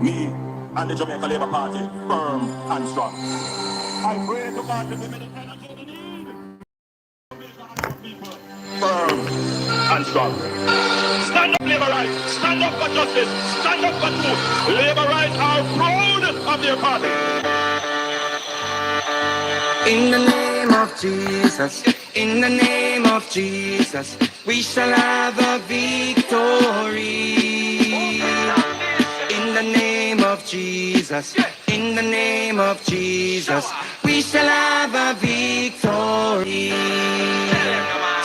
Me and the Jamaica Labour Party, firm and strong. I pray to God to give me the energy we need. Firm and strong. Stand up, Labour rights. Stand up for justice. Stand up for truth. Labour rights are proud of their party. In the name of Jesus, in the name of Jesus, we shall have a victory. In the name of Jesus, in the name of Jesus, we shall have a victory.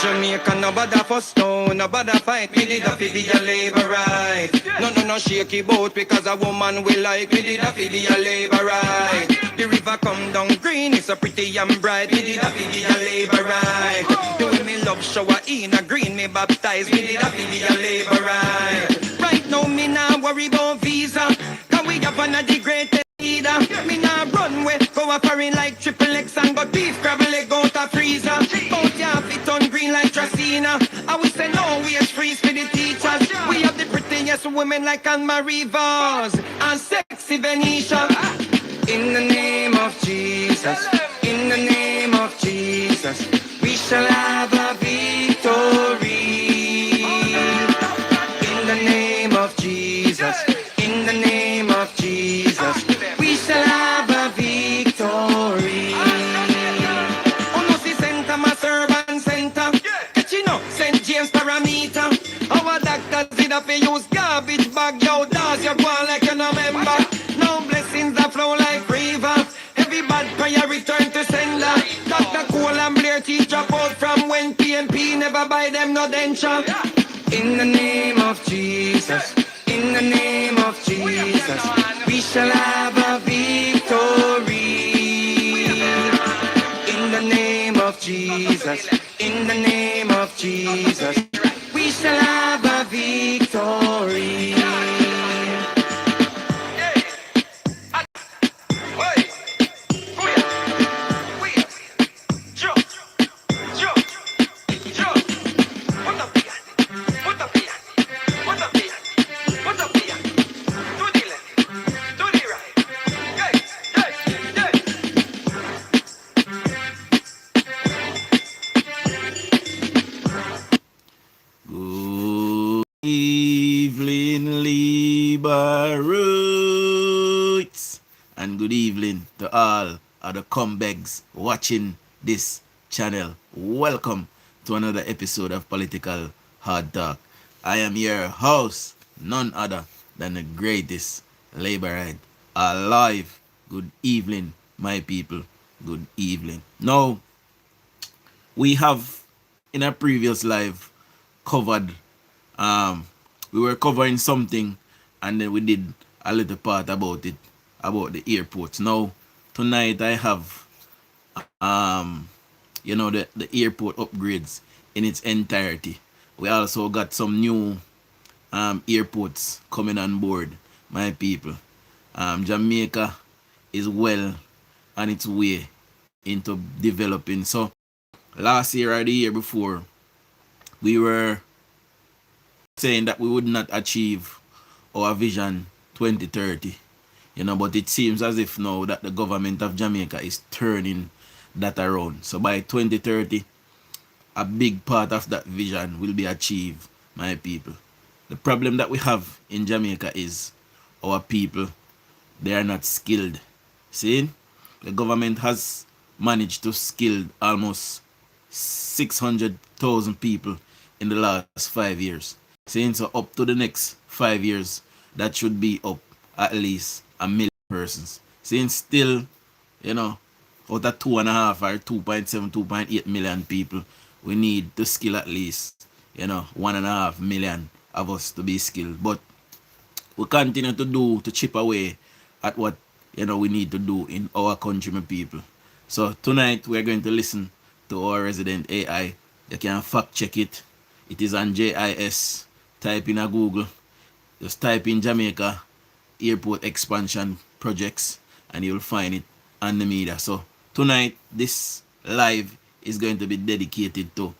Jamaica, no bother for stone, no bother fight. We did a for the labor right. No shaky boat because a woman we like. We did a for the labor right. The river come down green, it's so pretty and bright. We did a for the labor right. Doing me love shower in a green, me baptized. We did a for the labor right. Right now me nah worry about visa, cause we have one of the greatest leader. Me nah run way, go a foreign like triple X and got beef crab leg out a freezer. Bout ya fit on green like Tracina. I will say no waste freeze for the teachers. We have the prettiest women like Anne-Marie Vaz and sexy Venetia. In the name of Jesus, in the name of Jesus, we shall have a victory. In the name of Jesus, in the name of Jesus, we shall have a victory. Oh no, see center, my servant center. You know, St. James parameter. Our doctors did have to use garbage bag. Yo, does you go on like you no member? No blessings that flow like river. Every bad prayer return to sender. Dr. Cole and Blair teach drop out from when PMP never buy them no denture. In the name of Jesus, in the name of Jesus, we shall have a victory. In the name of Jesus, in the name of Jesus, we shall have a victory. Evening, Liberates, and good evening to all of the comebacks watching this channel. Welcome to another episode of Political Hard Talk. I am your host, none other than the greatest Laborite alive. Good evening, my people. Good evening. Now, we have in a previous live covered we were covering something and then we did a little part about it, about the airports. Now tonight I have the airport upgrades in its entirety. We also got some new airports coming on board, my people. Jamaica is well on its way into developing. So last year or the year before, we were saying that we would not achieve our vision 2030, but it seems as if now that the government of Jamaica is turning that around. So by 2030, a big part of that vision will be achieved, my people. The problem that we have in Jamaica is our people, they are not skilled. See, the government has managed to skill almost 600,000 people in the last 5 years. Saying so up to the next 5 years, that should be up at least 1 million persons. Saying still, out of 2.5 or 2.7, 2.8 million people, we need to skill at least, 1.5 million of us to be skilled. But we continue to chip away at what, we need to do in our country, my people. So tonight, we're going to listen to our resident AI. You can fact check it. It is on JIS. Type in a Google, just type in Jamaica airport expansion projects and you'll find it on the media. So tonight this live is going to be dedicated to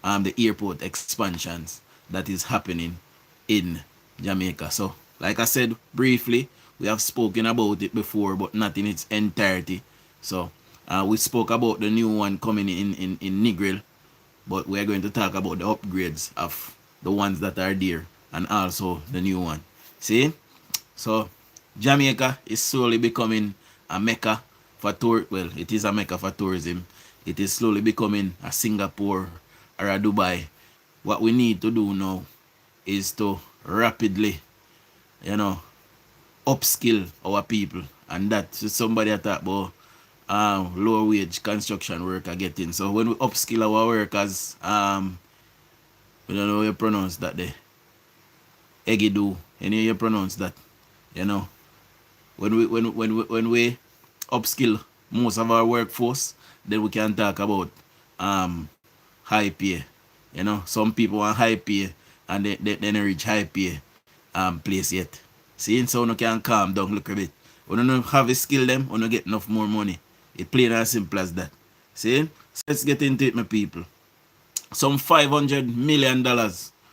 the airport expansions that is happening in Jamaica. So like I said briefly, We have spoken about it before, but not in its entirety. So we spoke about the new one coming in Negril, but we are going to talk about the upgrades of the ones that are there and also the new one. See? So Jamaica is slowly becoming a mecca for tour. Well, it is a mecca for tourism. It is slowly becoming a Singapore or a Dubai. What we need to do now is to rapidly, you know, upskill our people, and that's somebody that talk about lower wage construction worker getting. So when we upskill our workers, we don't know how you pronounce that there. Egidu, any you pronounce that, you know. When we upskill most of our workforce, then we can talk about high pay. You know, some people want high pay and they don't reach high pay place yet. See, so you can calm down a little bit. When you have a skill them, when you get enough more money. It's plain and simple as that. See? So let's get into it, my people. Some $500 million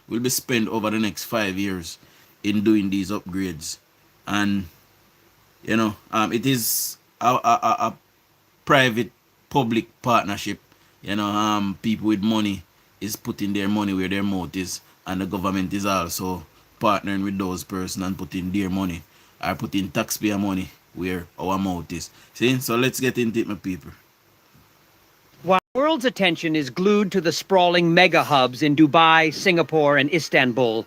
will be spent over the next 5 years in doing these upgrades. And, you know, it is a private public partnership. You know, people with money is putting their money where their mouth is, and the government is also partnering with those persons and putting their money or putting taxpayer money where our mouth is. See? So let's get into it, my people. While the world's attention is glued to the sprawling mega hubs in Dubai, Singapore, and Istanbul,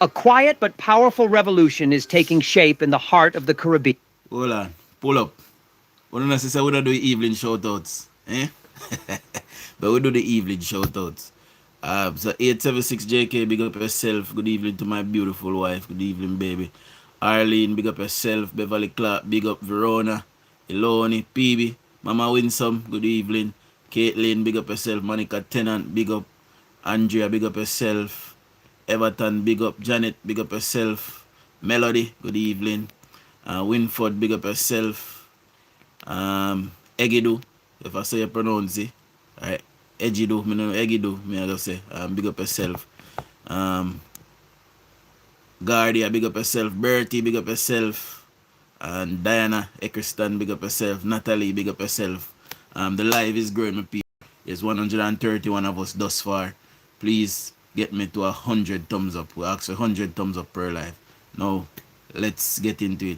a quiet but powerful revolution is taking shape in the heart of the Caribbean. Hold on. Pull up. What do you say we don't do evening shoutouts? Eh? But we do the evening shoutouts. So 876JK, big up yourself. Good evening to my beautiful wife. Good evening, baby. Arlene, big up yourself. Beverly Clark, big up Verona. Eloni, PB, Mama Winsome, good evening. Caitlin, big up yourself. Monica Tennant, big up. Andrea, big up yourself. Everton, big up. Janet, big up yourself. Melody, good evening. Winford, big up yourself. Egidu, if I say you pronounce it. Alright. Egidu, me know Egidu, me I go say. Big up yourself. Guardia, big up yourself. Bertie, big up yourself. And Diana Eckerston, big up yourself. Natalie, big up yourself. The live is growing, my people. There's 131 of us thus far. Please get me to 100 thumbs up. We ask for 100 thumbs up per live. Now, let's get into it.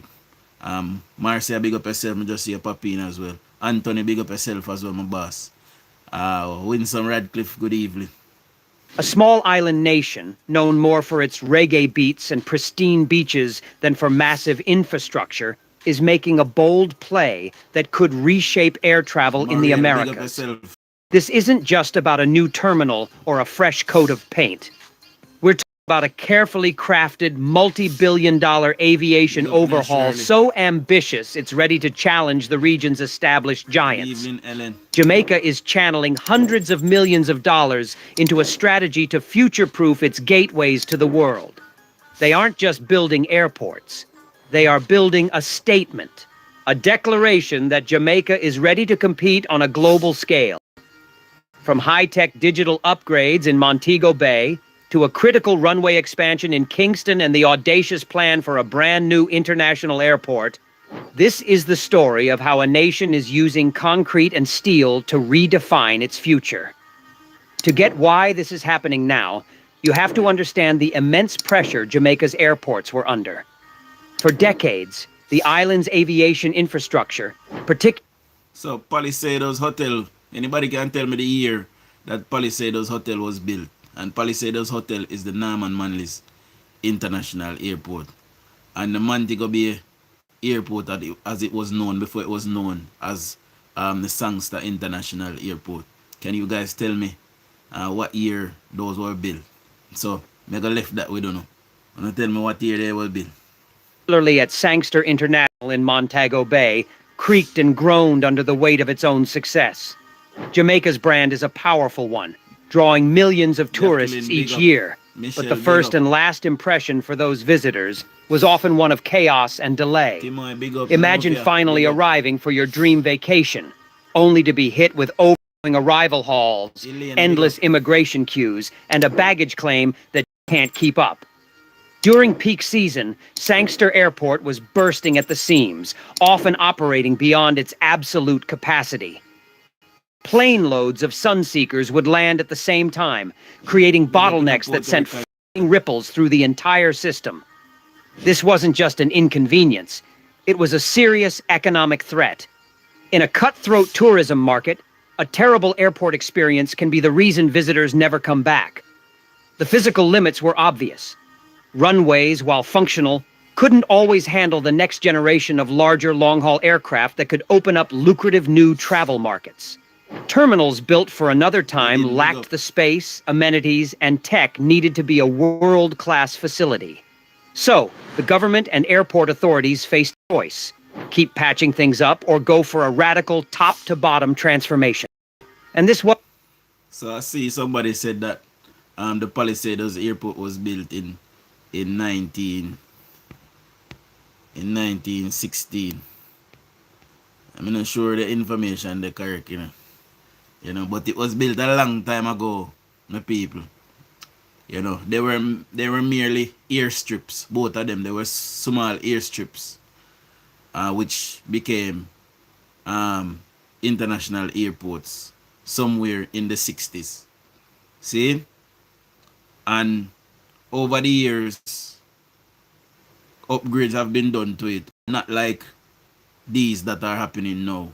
Marcia, big up yourself. I just see a popping as well. Anthony, big up yourself as well, my boss. Winsome Radcliffe, good evening. A small island nation, known more for its reggae beats and pristine beaches than for massive infrastructure, is making a bold play that could reshape air travel in the Americas. This isn't just about a new terminal or a fresh coat of paint. We're talking about a carefully crafted, multi-billion-dollar aviation overhaul so ambitious it's ready to challenge the region's established giants. Good evening, Ellen. Jamaica is channeling hundreds of millions of dollars into a strategy to future-proof its gateways to the world. They aren't just building airports. They are building a statement, a declaration that Jamaica is ready to compete on a global scale. From high-tech digital upgrades in Montego Bay to a critical runway expansion in Kingston and the audacious plan for a brand new international airport, this is the story of how a nation is using concrete and steel to redefine its future. To get why this is happening now, you have to understand the immense pressure Jamaica's airports were under. For decades, the island's aviation infrastructure, particularly... So, Palisadoes Hotel, anybody can tell me the year that Palisadoes Hotel was built? And Palisadoes Hotel is the Norman Manley's International Airport. And the Montego Bay Airport, as it was known before it was known as the Sangster International Airport. Can you guys tell me what year those were built? So, I'm going to left that we don't know. I'm going to tell me what year they were built. Particularly at Sangster International in Montego Bay, creaked and groaned under the weight of its own success. Jamaica's brand is a powerful one, drawing millions of tourists each year. But the first and last impression for those visitors was often one of chaos and delay. Imagine finally arriving for your dream vacation, only to be hit with overwhelming arrival halls, endless immigration queues, and a baggage claim that can't keep up. During peak season, Sangster Airport was bursting at the seams, often operating beyond its absolute capacity. Plane loads of sunseekers would land at the same time, creating bottlenecks that sent flying ripples through the entire system. This wasn't just an inconvenience, it was a serious economic threat. In a cutthroat tourism market, a terrible airport experience can be the reason visitors never come back. The physical limits were obvious. Runways, while functional, couldn't always handle the next generation of larger long-haul aircraft that could open up lucrative new travel markets. Terminals built for another time lacked the space, amenities, and tech needed to be a world-class facility. So, the government and airport authorities faced a choice: keep patching things up or go for a radical top-to-bottom transformation. And this was... So I see somebody said that the Palisades airport was built in 1916. I'm not sure the information the correct, but it was built a long time ago, my people. They were merely airstrips, both of them. They were small airstrips, which became international airports somewhere in the 60s. See? And over the years, upgrades have been done to it. Not like these that are happening now.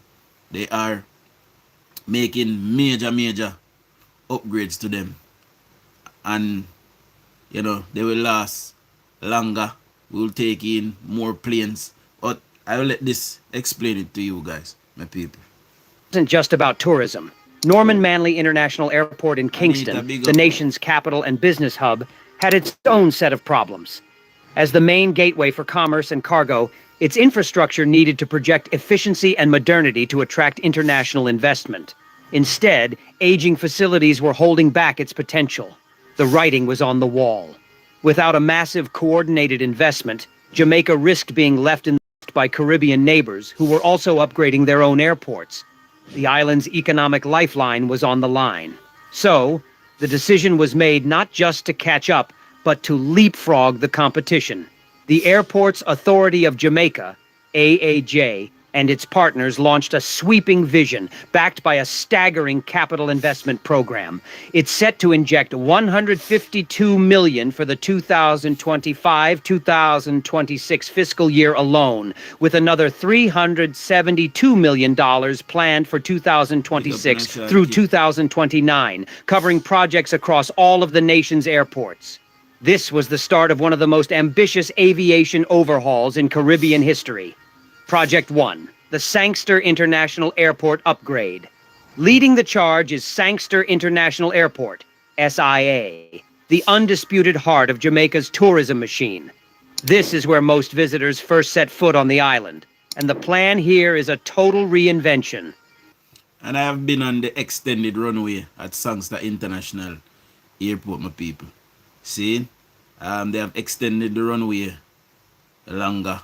They are making major upgrades to them. And, they will last longer. We'll take in more planes. But I will let this explain it to you guys, my people. It wasn't just about tourism. Norman Manley International Airport in Kingston, the nation's capital and business hub, had its own set of problems. As the main gateway for commerce and cargo, its infrastructure needed to project efficiency and modernity to attract international investment. Instead, aging facilities were holding back its potential. The writing was on the wall. Without a massive coordinated investment, Jamaica risked being left in the dust by Caribbean neighbors who were also upgrading their own airports. The island's economic lifeline was on the line. So, the decision was made not just to catch up, but to leapfrog the competition. The Airports Authority of Jamaica, AAJ, and its partners launched a sweeping vision backed by a staggering capital investment program. It's set to inject $152 million for the 2025-2026 fiscal year alone, with another $372 million planned for 2026 through 2029, covering projects across all of the nation's airports. This was the start of one of the most ambitious aviation overhauls in Caribbean history. Project 1, the Sangster International Airport Upgrade. Leading the charge is Sangster International Airport, SIA, the undisputed heart of Jamaica's tourism machine. This is where most visitors first set foot on the island, and the plan here is a total reinvention. And I have been on the extended runway at Sangster International Airport, my people. See? They have extended the runway longer.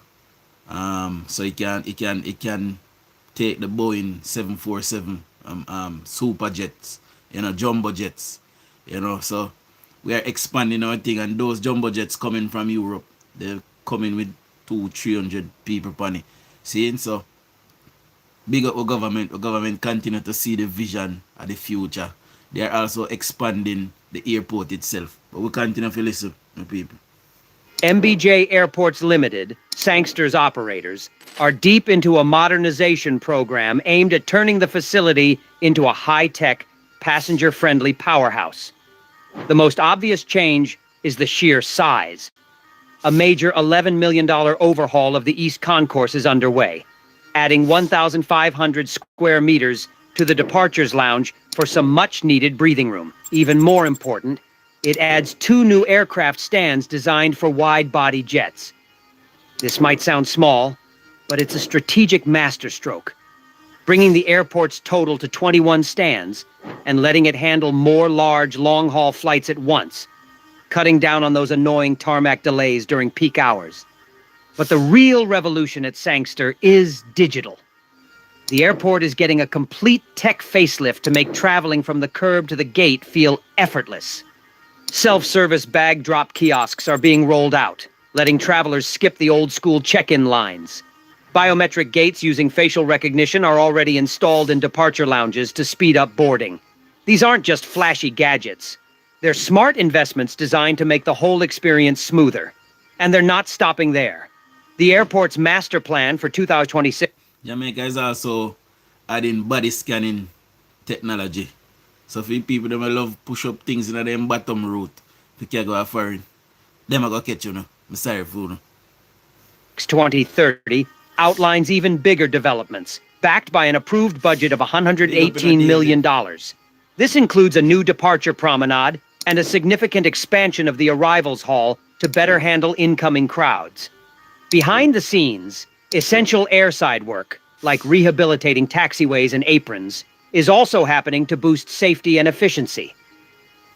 So it can take the Boeing 747 super jets, jumbo jets, so we are expanding our thing, and those jumbo jets coming from Europe, they're coming with 200-300 people per day. See, so big up our government continue to see the vision of the future. They are also expanding the airport itself, but we continue to listen to people. MBJ Airports Limited, Sangster's operators, are deep into a modernization program aimed at turning the facility into a high-tech, passenger-friendly powerhouse. The most obvious change is the sheer size. A major $11 million overhaul of the East Concourse is underway, adding 1,500 square meters to the departures lounge for some much-needed breathing room. Even more important, it adds 2 new aircraft stands designed for wide-body jets. This might sound small, but it's a strategic masterstroke, bringing the airport's total to 21 stands and letting it handle more large, long-haul flights at once, cutting down on those annoying tarmac delays during peak hours. But the real revolution at Sangster is digital. The airport is getting a complete tech facelift to make traveling from the curb to the gate feel effortless. Self-service bag drop kiosks are being rolled out, letting travelers skip the old-school check-in lines. Biometric gates using facial recognition are already installed in departure lounges to speed up boarding. These aren't just flashy gadgets. They're smart investments designed to make the whole experience smoother. And they're not stopping there. The airport's master plan for 2026... Jamaica is also adding body scanning technology. So for people that love push up things in them bottom route, if you can't go foreign, them are going to catch you now. I'm sorry for you. 2030 outlines even bigger developments, backed by an approved budget of $118 million. This includes a new departure promenade and a significant expansion of the arrivals hall to better handle incoming crowds. Behind the scenes, essential airside work, like rehabilitating taxiways and aprons, is also happening to boost safety and efficiency.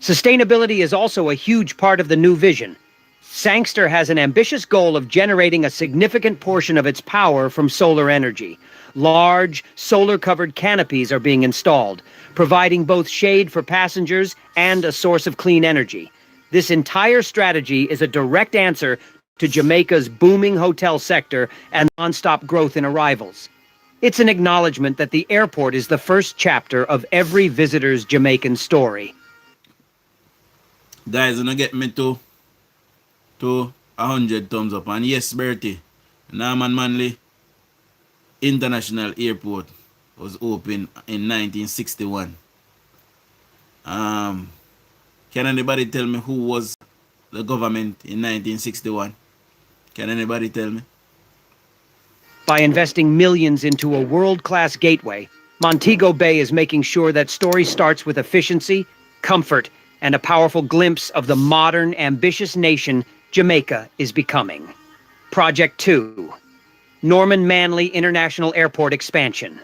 Sustainability is also a huge part of the new vision. Sangster has an ambitious goal of generating a significant portion of its power from solar energy. Large, solar-covered canopies are being installed, providing both shade for passengers and a source of clean energy. This entire strategy is a direct answer to Jamaica's booming hotel sector and non-stop growth in arrivals. It's an acknowledgement that the airport is the first chapter of every visitor's Jamaican story. Guys, when I get me to 100 thumbs up. And yes, Bertie, Norman Manley International Airport was opened in 1961. Can anybody tell me who was the government in 1961? Can anybody tell me? By investing millions into a world-class gateway, Montego Bay is making sure that story starts with efficiency, comfort, and a powerful glimpse of the modern, ambitious nation Jamaica is becoming. Project 2, Norman Manley International Airport expansion.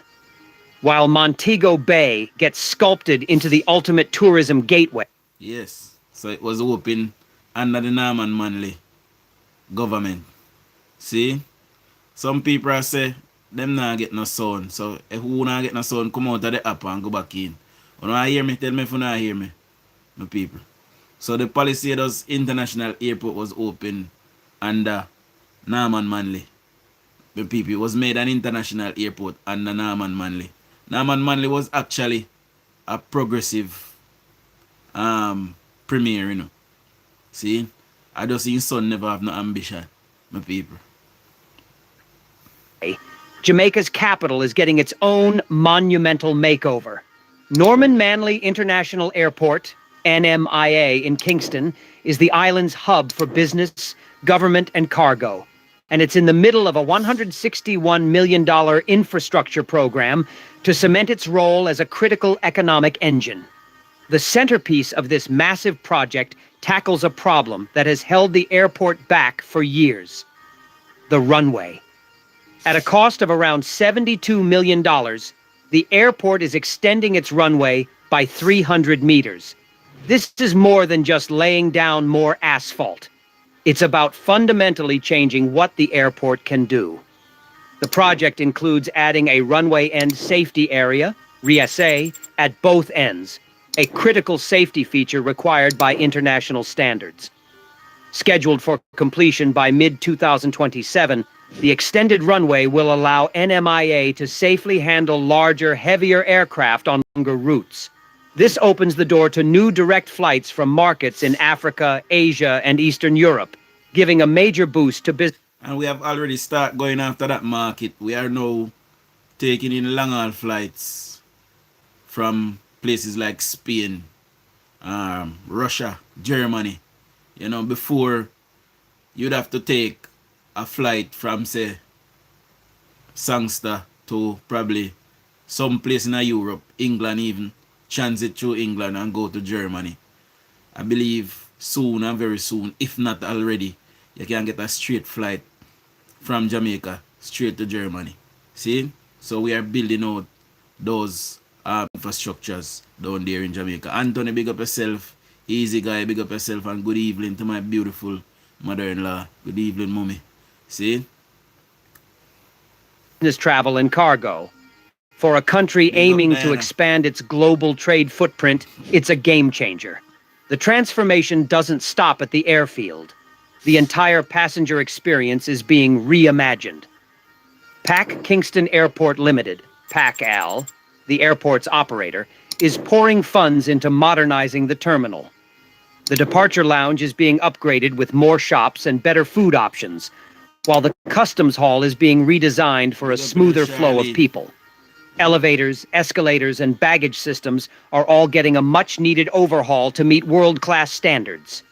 While Montego Bay gets sculpted into the ultimate tourism gateway. Yes, so it was opened under the Norman Manley government. See? Some people say them not get no sound. So if who not get no sound, come out of the app and go back in. You don't hear me? Tell me if you not hear me, my people. So the Palisades International Airport was opened under Norman Manley. The people, it was made an international airport under Norman Manley. Norman Manley was actually a progressive premier, you know. See? I just see his son never have no ambition, my people. Jamaica's capital is getting its own monumental makeover. Norman Manley International Airport, NMIA, in Kingston, is the island's hub for business, government, and cargo. And it's in the middle of a $161 million infrastructure program to cement its role as a critical economic engine. The centerpiece of this massive project tackles a problem that has held the airport back for years: the runway. At a cost of around $72 million, the airport is extending its runway by 300 meters. This is more than just laying down more asphalt. It's about fundamentally changing what the airport can do. The project includes adding a runway end safety area, RSA, at both ends, a critical safety feature required by international standards. Scheduled for completion by mid-2027, the extended runway will allow NMIA to safely handle larger, heavier aircraft on longer routes. This opens the door to new direct flights from markets in Africa, Asia, and Eastern Europe, giving a major boost to business. And we have already started going after that market. We are now taking in long-haul flights from places like Spain, Russia, Germany. You know, before you'd have to take a flight from, say, Sangster to probably some place in Europe, England even, transit through England and go to Germany. I believe soon and very soon, if not already, you can get a straight flight from Jamaica straight to Germany. See? So we are building out those infrastructures down there in Jamaica. Anthony, big up yourself. Easy guy, big up yourself, and good evening to my beautiful mother-in-law. Good evening, mommy. See? Business travel and cargo. For a country aiming to expand its global trade footprint, it's a game changer. The transformation doesn't stop at the airfield. The entire passenger experience is being reimagined. PAC Kingston Airport Limited, PAC-AL, the airport's operator, is pouring funds into modernizing the terminal. The departure lounge is being upgraded with more shops and better food options, while the customs hall is being redesigned for a smoother flow of people. Elevators, escalators, and baggage systems are all getting a much-needed overhaul to meet world-class standards.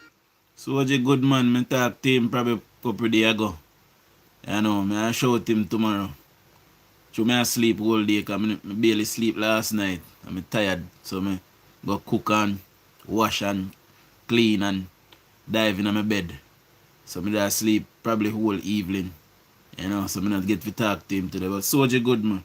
So what a good man, me talk to him probably a couple days ago. You know, I show it him tomorrow. So I sleep all day because I barely sleep last night. I'm tired, so I go cook and wash and clean and dive in my bed. So I sleep probably whole evening. You know, so I not get to talk to him today. But Soldier good man.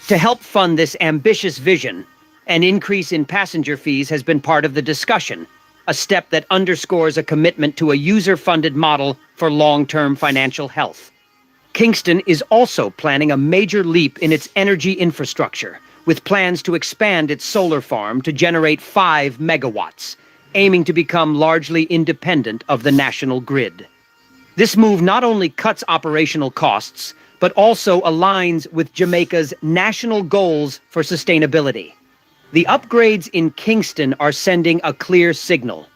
To help fund this ambitious vision, an increase in passenger fees has been part of the discussion, a step that underscores a commitment to a user-funded model for long-term financial health. Kingston is also planning a major leap in its energy infrastructure, with plans to expand its solar farm to generate 5 megawatts, aiming to become largely independent of the national grid. This move not only cuts operational costs, but also aligns with Jamaica's national goals for sustainability. The upgrades in Kingston are sending a clear signal.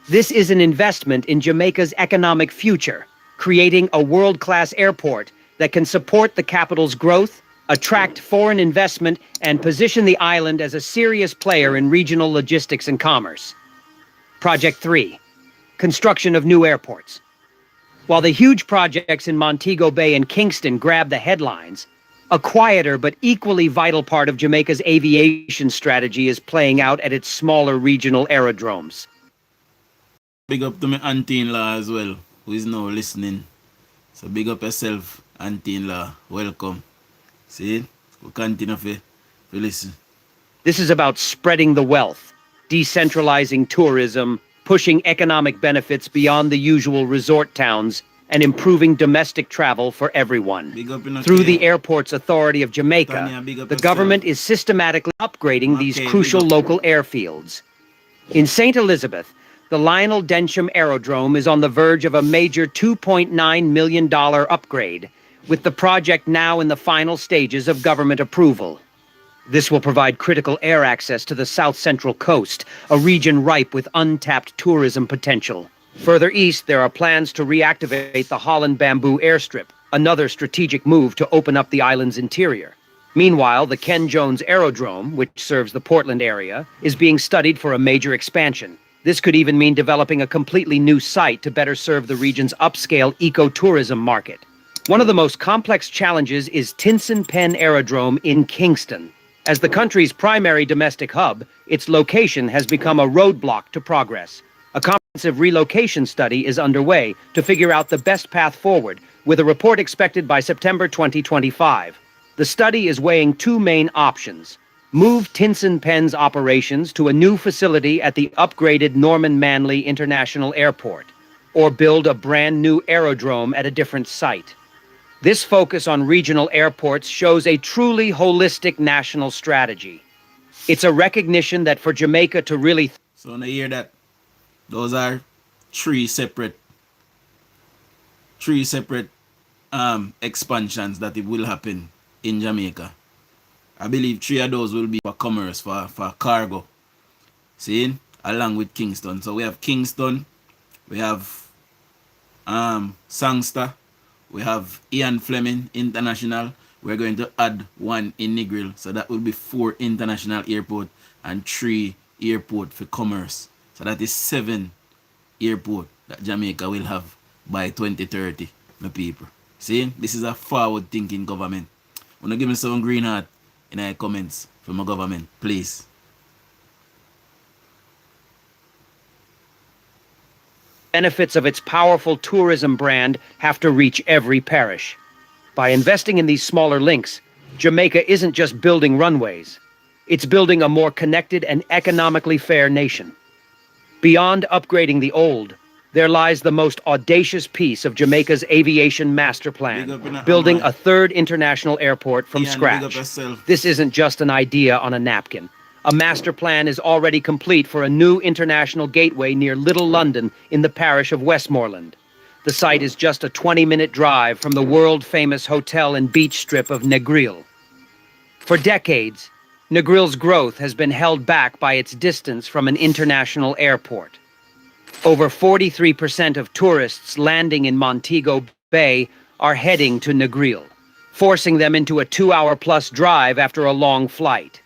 This is an investment in Jamaica's economic future, creating a world-class airport that can support the capital's growth, attract foreign investment, and position the island as a serious player in regional logistics and commerce. Project 3. Construction of new airports. While the huge projects in Montego Bay and Kingston grab the headlines, a quieter but equally vital part of Jamaica's aviation strategy is playing out at its smaller regional aerodromes. Big up to my auntie-in-law as well, who is now listening. So big up yourself, auntie-in-law. Welcome. See? We'll continue to listen. This is about spreading the wealth, decentralizing tourism, pushing economic benefits beyond the usual resort towns, and improving domestic travel for everyone. Through the Airports Authority of Jamaica, the government is systematically upgrading these crucial local airfields. In St. Elizabeth, the Lionel Densham Aerodrome is on the verge of a major $2.9 million upgrade, with the project now in the final stages of government approval. This will provide critical air access to the south-central coast, a region ripe with untapped tourism potential. Further east, there are plans to reactivate the Holland Bamboo Airstrip, another strategic move to open up the island's interior. Meanwhile, the Ken Jones Aerodrome, which serves the Portland area, is being studied for a major expansion. This could even mean developing a completely new site to better serve the region's upscale ecotourism market. One of the most complex challenges is Tinson Pen Aerodrome in Kingston. As the country's primary domestic hub, its location has become a roadblock to progress. A comprehensive relocation study is underway to figure out the best path forward, with a report expected by September 2025. The study is weighing 2 main options: move Tinson Pen's operations to a new facility at the upgraded Norman Manley International Airport, or build a brand new aerodrome at a different site. This focus on regional airports shows a truly holistic national strategy. It's a recognition that for Jamaica to really... So when I hear that, those are three separate expansions that it will happen in Jamaica. I believe 3 of those will be for commerce, for cargo. See? Along with Kingston. So we have Kingston, we have Sangster, we have Ian Fleming International. We're going to add 1 in Negril. So that will be 4 international airport and 3 airport for commerce. So that is 7 airport that Jamaica will have by 2030, my people. See? This is a forward-thinking government. Wanna give me some green heart in the comments from my government, please. Benefits of its powerful tourism brand have to reach every parish. By investing in these smaller links, Jamaica isn't just building runways. It's building a more connected and economically fair nation. Beyond upgrading the old, there lies the most audacious piece of Jamaica's aviation master plan, building a 3rd international airport from scratch. This isn't just an idea on a napkin. A master plan is already complete for a new international gateway near Little London in the parish of Westmoreland. The site is just a 20-minute drive from the world-famous hotel and beach strip of Negril. For decades, Negril's growth has been held back by its distance from an international airport. Over 43% of tourists landing in Montego Bay are heading to Negril, forcing them into a 2-hour-plus drive after a long flight.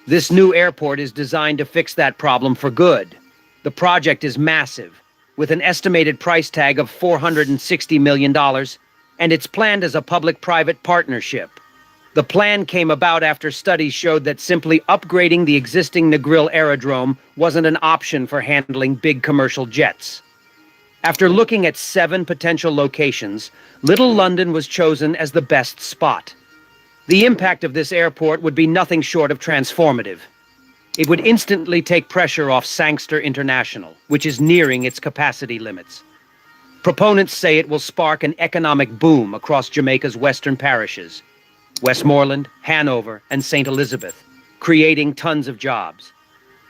This new airport is designed to fix that problem for good. The project is massive, with an estimated price tag of $460 million, and it's planned as a public-private partnership. The plan came about after studies showed that simply upgrading the existing Negril aerodrome wasn't an option for handling big commercial jets. After looking at 7 potential locations, Little London was chosen as the best spot. The impact of this airport would be nothing short of transformative. It would instantly take pressure off Sangster International, which is nearing its capacity limits. Proponents say it will spark an economic boom across Jamaica's western parishes, Westmoreland, Hanover, and St. Elizabeth, creating tons of jobs.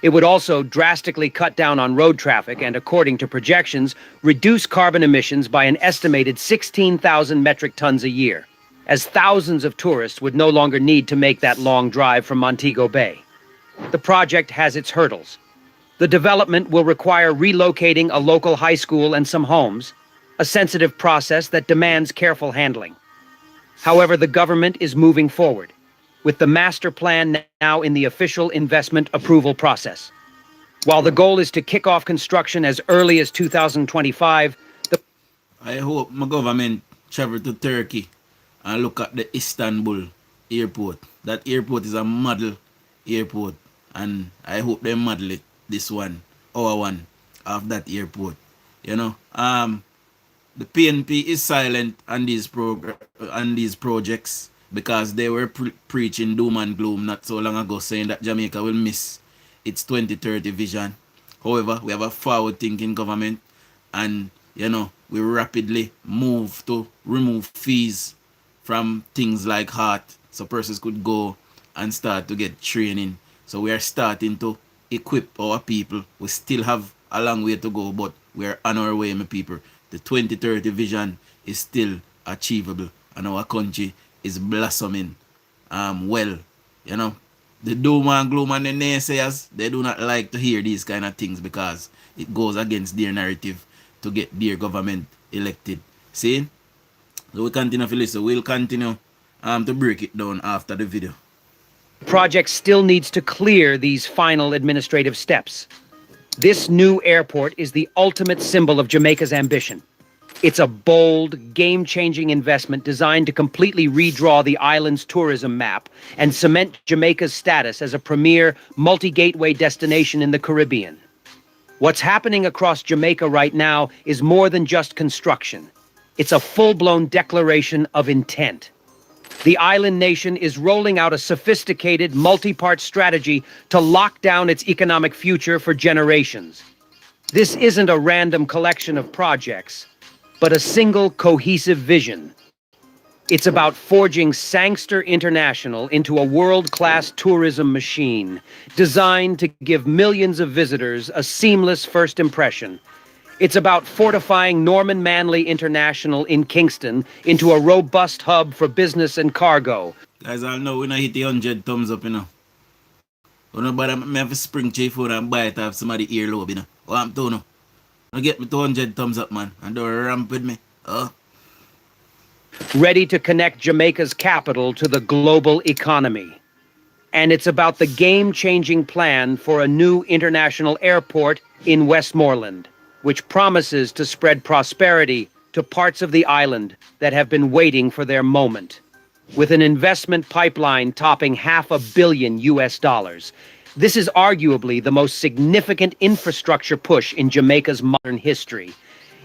It would also drastically cut down on road traffic and, according to projections, reduce carbon emissions by an estimated 16,000 metric tons a year, as thousands of tourists would no longer need to make that long drive from Montego Bay. The project has its hurdles. The development will require relocating a local high school and some homes, a sensitive process that demands careful handling. However, the government is moving forward, with the master plan now in the official investment approval process. While the goal is to kick off construction as early as 2025, I hope my government travel to Turkey and look at the Istanbul airport. That airport is a model airport, and I hope they model it, this one, our one, of that airport. You know, the PNP is silent on these projects because they were preaching doom and gloom not so long ago, saying that Jamaica will miss its 2030 vision. However, we have a forward-thinking government, and you know, we rapidly move to remove fees from things like heart, so persons could go and start to get training. So we are starting to equip our people. We still have a long way to go, but we are on our way, my people. The 2030 vision is still achievable, and our country is blossoming well. You know, the doom and gloom and the naysayers, they do not like to hear these kind of things because it goes against their narrative to get their government elected. See? So we continue to listen. We'll continue to break it down after the video. the project still needs to clear these final administrative steps. This new airport is the ultimate symbol of Jamaica's ambition. It's a bold, game-changing investment designed to completely redraw the island's tourism map and cement Jamaica's status as a premier multi-gateway destination in the Caribbean. What's happening across Jamaica right now is more than just construction. It's a full-blown declaration of intent. The island nation is rolling out a sophisticated, multi-part strategy to lock down its economic future for generations. This isn't a random collection of projects, but a single cohesive vision. It's about forging Sangster International into a world-class tourism machine, designed to give millions of visitors a seamless first impression. It's about fortifying Norman Manley International in Kingston into a robust hub for business and cargo. Guys, I know when I hit the 100 thumbs up, you know. Nobody may have a spring chief phone and buy it off somebody earlobe, you know. What I'm doing now? Now get me 200 thumbs up, man, and don't ramp with me. Ready to connect Jamaica's capital to the global economy. And it's about the game-changing plan for a new international airport in Westmoreland, which promises to spread prosperity to parts of the island that have been waiting for their moment. With an investment pipeline topping $500 million, this is arguably the most significant infrastructure push in Jamaica's modern history.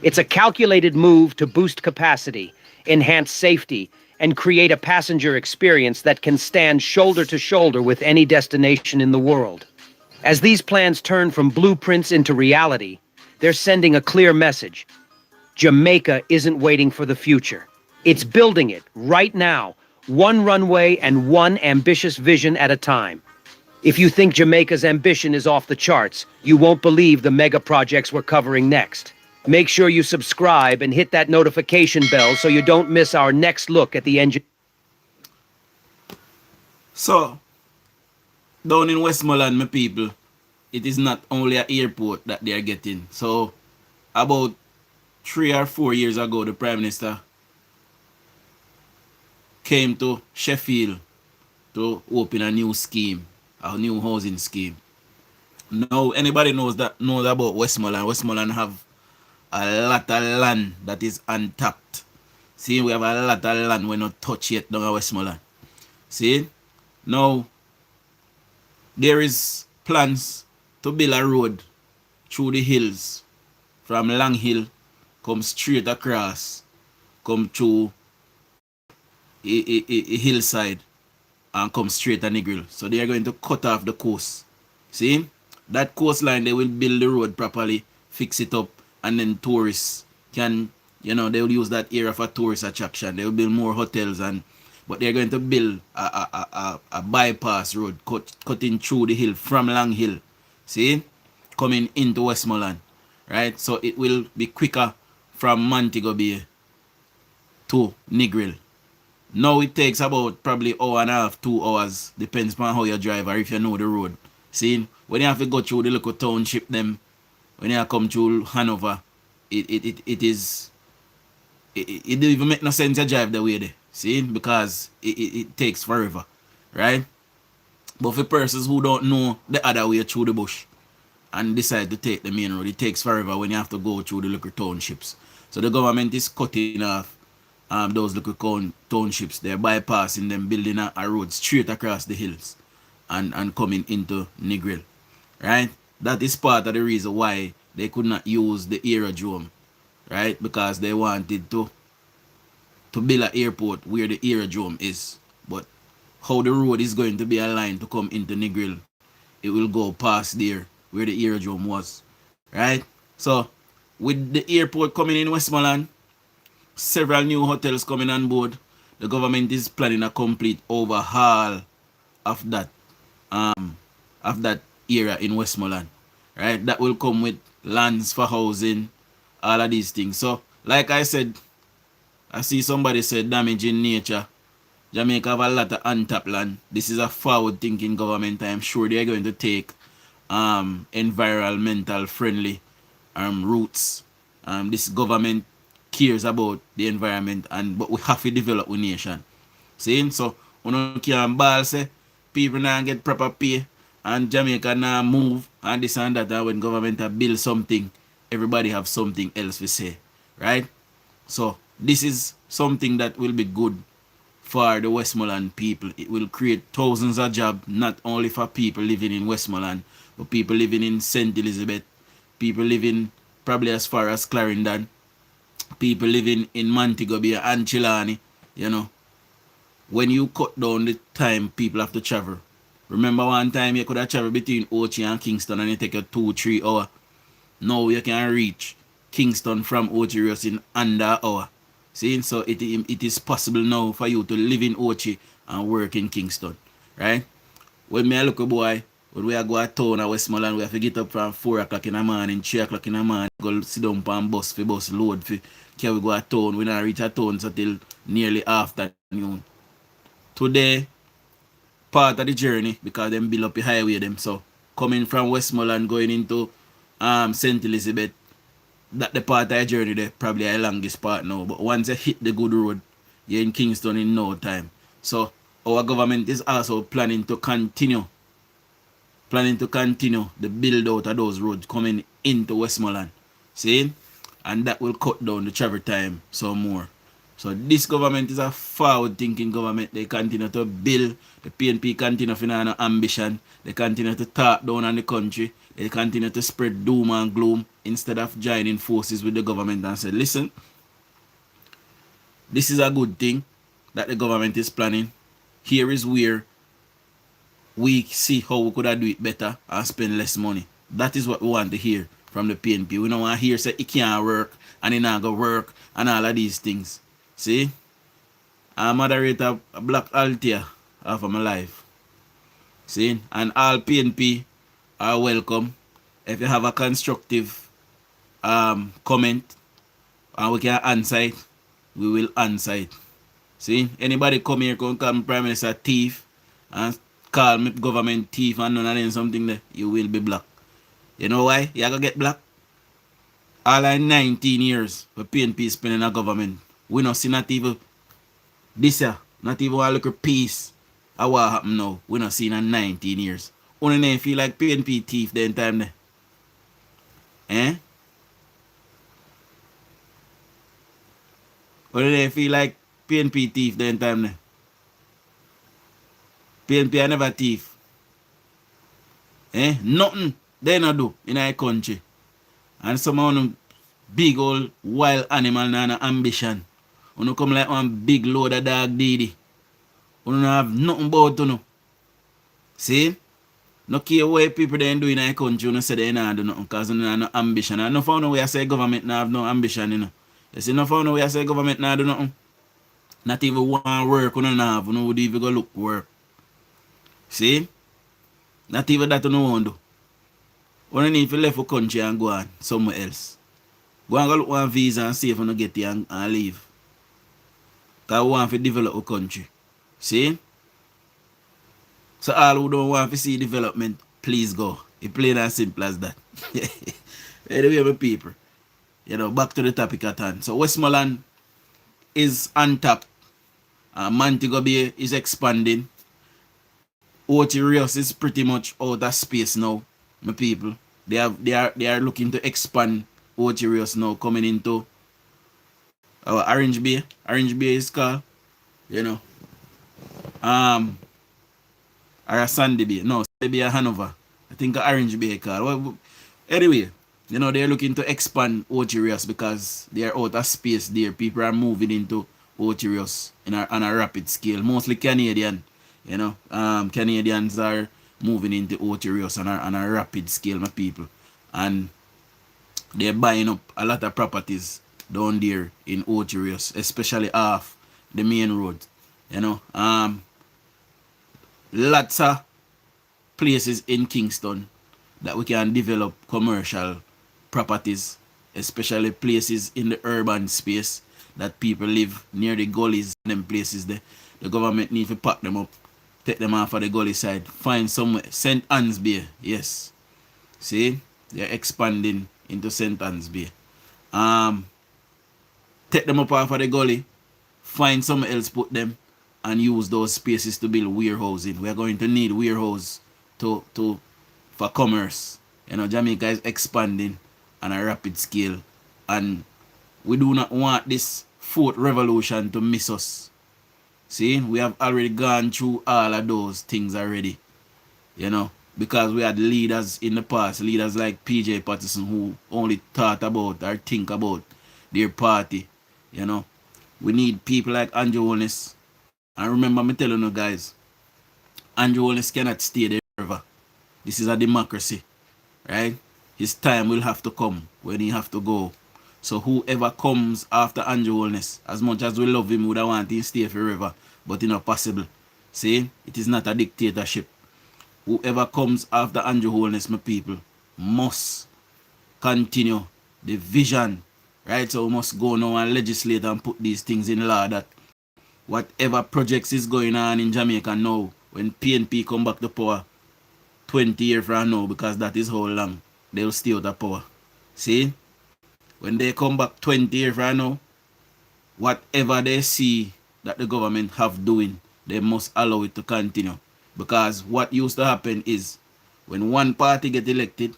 It's a calculated move to boost capacity, enhance safety, and create a passenger experience that can stand shoulder to shoulder with any destination in the world. As these plans turn from blueprints into reality, they're sending a clear message. Jamaica isn't waiting for the future. It's building it right now, one runway and one ambitious vision at a time. If you think Jamaica's ambition is off the charts, you won't believe the mega projects we're covering next. Make sure you subscribe and hit that notification bell so you don't miss our next look at the engine. So, down in Westmoreland, my people, it is not only an airport that they are getting. So, about 3 or 4 years ago, the Prime Minister came to Sheffield to open a new scheme, a new housing scheme. Now, anybody knows about Westmoreland. Westmoreland have a lot of land that is untapped. See, we have a lot of land we're not touched yet down at Westmoreland. See, now there is plans to build a road through the hills from Long Hill, come straight across, come through a hillside and come straight to Negril. So they are going to cut off the coast. See, that coastline, they will build the road properly, fix it up, and then tourists can, they will use that area for tourist attraction. They will build more hotels, but they're going to build a bypass road cutting through the hill from Long Hill. See, coming into Westmoreland, right? So it will be quicker from Montego Bay to Negril. Now it takes about probably 1.5 to 2 hours, depends on how you drive or if you know the road. See, when you have to go through the local township, them when you come through Hanover, it don't even make no sense to drive the way there. See, because it takes forever, right? But for persons who don't know the other way through the bush and decide to take the main road, it takes forever when you have to go through the local townships. So the government is cutting off those local townships. They're bypassing them, building a road straight across the hills and coming into Negril, right? That is part of the reason why they could not use the aerodrome, right? Because they wanted to build an airport where the aerodrome is. But how the road is going to be aligned to come into Negril, it will go past there where the aerodrome was, right? So with the airport coming in Westmoreland, several new hotels coming on board, the government is planning a complete overhaul of that area in Westmoreland, right? That will come with lands for housing, all of these things. So like I said, I see somebody said damaging nature. Jamaica have a lot of untapped land. This is a forward thinking government. I am sure they are going to take environmental friendly routes. This government cares about the environment, but we have to develop a nation. See? So we can't ball say people now get proper pay and Jamaica now move and this and that, and when government build something, everybody have something else to say. Right? So this is something that will be good for the Westmoreland people. It will create thousands of jobs, not only for people living in Westmoreland, but people living in St. Elizabeth, people living probably as far as Clarendon, people living in Montego Bay and Chilani. When you cut down the time people have to travel. Remember one time you could have traveled between Ochi and Kingston and it take you 2-3 hours. Now you can reach Kingston from Ochi in under an hour. See, so it is possible now for you to live in Ochi and work in Kingston, right? When me a look boy, when we are go to town at Westmoreland, we have to get up from 4 o'clock in the morning, 3 o'clock in the morning, go sit down on bus load can we go to town. We not reach a town until nearly afternoon. Today, part of the journey, because them build up a highway them, so coming from Westmoreland going into St. Elizabeth, that the part of the journey there probably the longest part now. But once you hit the good road, you're in Kingston in no time. So our government is also planning to continue the build out of those roads coming into Westmoreland. See? And that will cut down the travel time some more. So this government is a forward thinking government. They continue to build. The PNP continue to have no ambition. They continue to talk down on the country. They continue to spread doom and gloom instead of joining forces with the government and say, listen, this is a good thing that the government is planning. Here is where we see how we could do it better and spend less money. That is what we want to hear from the PNP. We don't want to hear say it can't work and it not go work and all of these things. See? I'm moderator Black Altia half of my life. See? And all PNP are welcome. If you have a constructive comment and we can answer it, we will answer it. See? Anybody come here can call me Prime Minister thief and call me government thief and none of them something there, you will be blocked. You know why? You gonna get blocked? All in 19 years for PNP spending a government. We not see not even this year, not even a little piece of what happen now. We not seen in 19 years. Only they feel like PNP thief the time there. Eh? Only they feel like PNP thief the time there. PNP are never thief. Eh? Nothing they not do in our country. And some of them big old wild animal and ambition. You come like one big load of dog didi. You don't have nothing about you. See? No care what people they do in our country, you say they don't do nothing because you have no ambition. And no found way I say government not have no ambition, you know. You see, no found way I say government not do nothing. Not even one work you don't have, you know, would even go look work. See? Not even that you don't want to do. You don't need to leave the country and go on somewhere else. Go and go look one visa and see if you don't get here and leave. Because we want to develop the country. See? So all who don't want to see development, please go. It's plain and simple as that. Anyway, my people. You know, back to the topic at hand. So Westmoreland is on top. Montego Bay is expanding. Rios is pretty much out of space now, my people. They are looking to expand Rios now, coming into our Orange Bay. Orange Bay is called, you know. Or Sandy Bay. No, Sandy Bay or Hanover. I think Orange Bay called. Well, anyway, you know, they're looking to expand Rios because they are out of space there. People are moving into Rios on a rapid scale. Mostly Canadian. You know, Canadians are moving into Rios on a rapid scale, my people. And they're buying up a lot of properties down there in Rios, especially off the main road. You know, lots of places in Kingston that we can develop commercial properties, especially places in the urban space that people live near the gullies and them places there. The government need to pack them up, take them off of the gully side, find somewhere. St. Anne's Bay, yes. See, they're expanding into St. Anne's Bay. Take them up off of the gully, find somewhere else, put them, and use those spaces to build warehousing. We are going to need warehouse for commerce. You know, Jamaica is expanding on a rapid scale, and we do not want this fourth revolution to miss us. See, we have already gone through all of those things already, you know, because we had leaders in the past, leaders like PJ Patterson, who only thought about or think about their party, you know. We need people like Andrew Holness. And remember me telling you guys, Andrew Holness cannot stay there forever. This is a democracy, right? His time will have to come when he have to go. So whoever comes after Andrew Holness, as much as we love him, we would want him to stay forever. But it's not possible. See, it is not a dictatorship. Whoever comes after Andrew Holness, my people, must continue the vision, right? So we must go now and legislate and put these things in law that whatever projects is going on in Jamaica now, when PNP come back to power 20 years from now, because that is how long they'll stay out of power. See? When they come back 20 years from now, whatever they see that the government have doing, they must allow it to continue. Because what used to happen is, when one party get elected,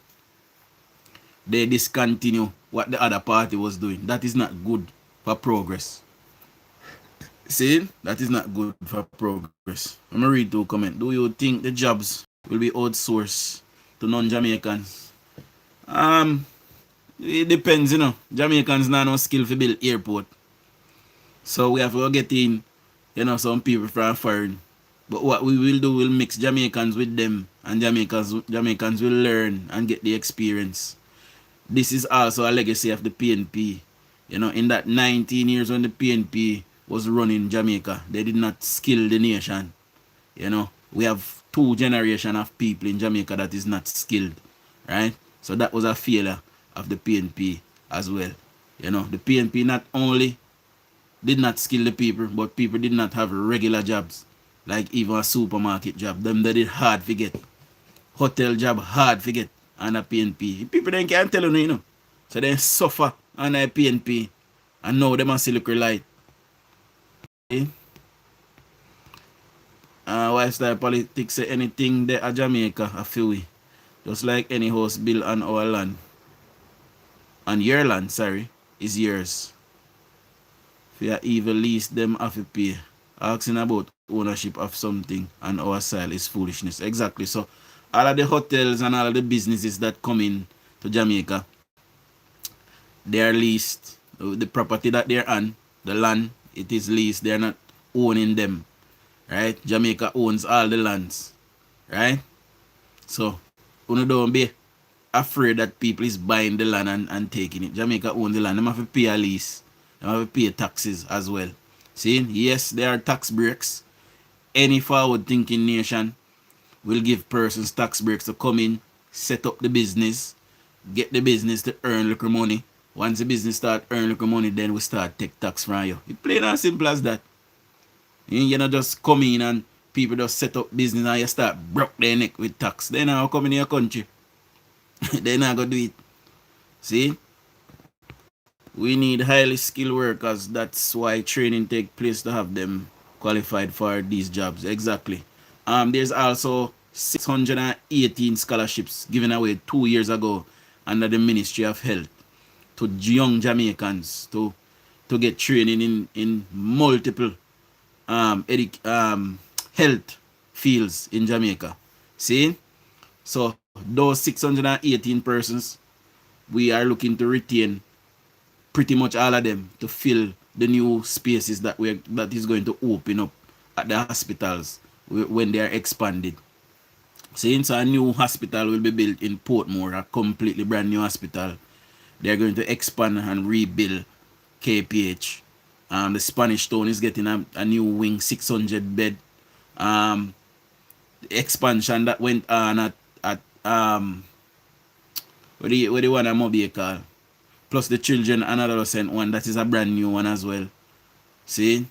they discontinue what the other party was doing. That is not good for progress. See, that is not good for progress. I'm going to read two comments. Do you think the jobs will be outsourced to non-Jamaicans? It depends, you know. Jamaicans now no skill to build airport. So we have to get in, you know, some people from foreign. But what we will do, we'll mix Jamaicans with them. And Jamaicans will learn and get the experience. This is also a legacy of the PNP. You know, in that 19 years when the PNP was running Jamaica, they did not skill the nation. You know, we have 2 generations of people in Jamaica that is not skilled, right? So that was a failure of the PNP as well. You know, the PNP not only did not skill the people, but people did not have regular jobs, like even a supermarket job. Them that did hard to get. Hotel job hard to get on a PNP. People then can't tell you, you know. So they suffer on a PNP and now they must see look light. Okay? Lifestyle politics say anything there at Jamaica a feel we. Just like any house bill on our land. On your land, sorry, is yours. If you even lease them have to pay. Asking about ownership of something on our side is foolishness. Exactly. So all of the hotels and all of the businesses that come in to Jamaica, they are leased. The property that they're on, the land, it is leased. They're not owning them. Right? Jamaica owns all the lands. Right? So, you don't be afraid that people is buying the land and taking it. Jamaica owns the land. They have to pay a lease. They have to pay taxes as well. See? Yes, there are tax breaks. Any forward thinking nation will give persons tax breaks to come in, set up the business, get the business to earn little money. Once the business start earning little money, then we start take tax from you. It's plain and simple as that. You know, just come in and people just set up business and you start broke their neck with tax. They now come in your country. They not gonna do it. See? We need highly skilled workers. That's why training take place to have them qualified for these jobs. Exactly. There's also 618 scholarships given away 2 years ago under the Ministry of Health to young Jamaicans to get training in multiple health fields in Jamaica. See? So those 618 persons, we are looking to retain pretty much all of them to fill the new spaces that is going to open up at the hospitals when they are expanded. Since a new hospital will be built in Portmore, a completely brand new hospital, they are going to expand and rebuild KPH. The Spanish Town is getting a new wing, 600 bed. The expansion that went on at what do you want a mobile call? Plus the children and adolescent one, that is a brand new one as well. See?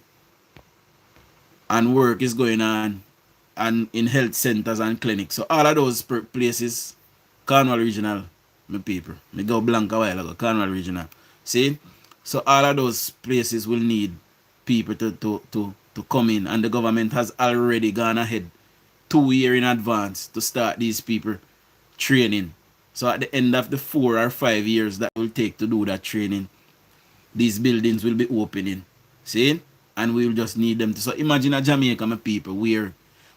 And work is going on and in health centers and clinics. So all of those places, Cornwall Regional, my people. Me go blank a while ago, Cornwall Regional. See? So all of those places will need people to come in, and the government has already gone ahead 2 years in advance to start these people training. So at the end of the 4 or 5 years that will take to do that training, these buildings will be opening. See? And we will just need them to. So imagine a Jamaica, my people, where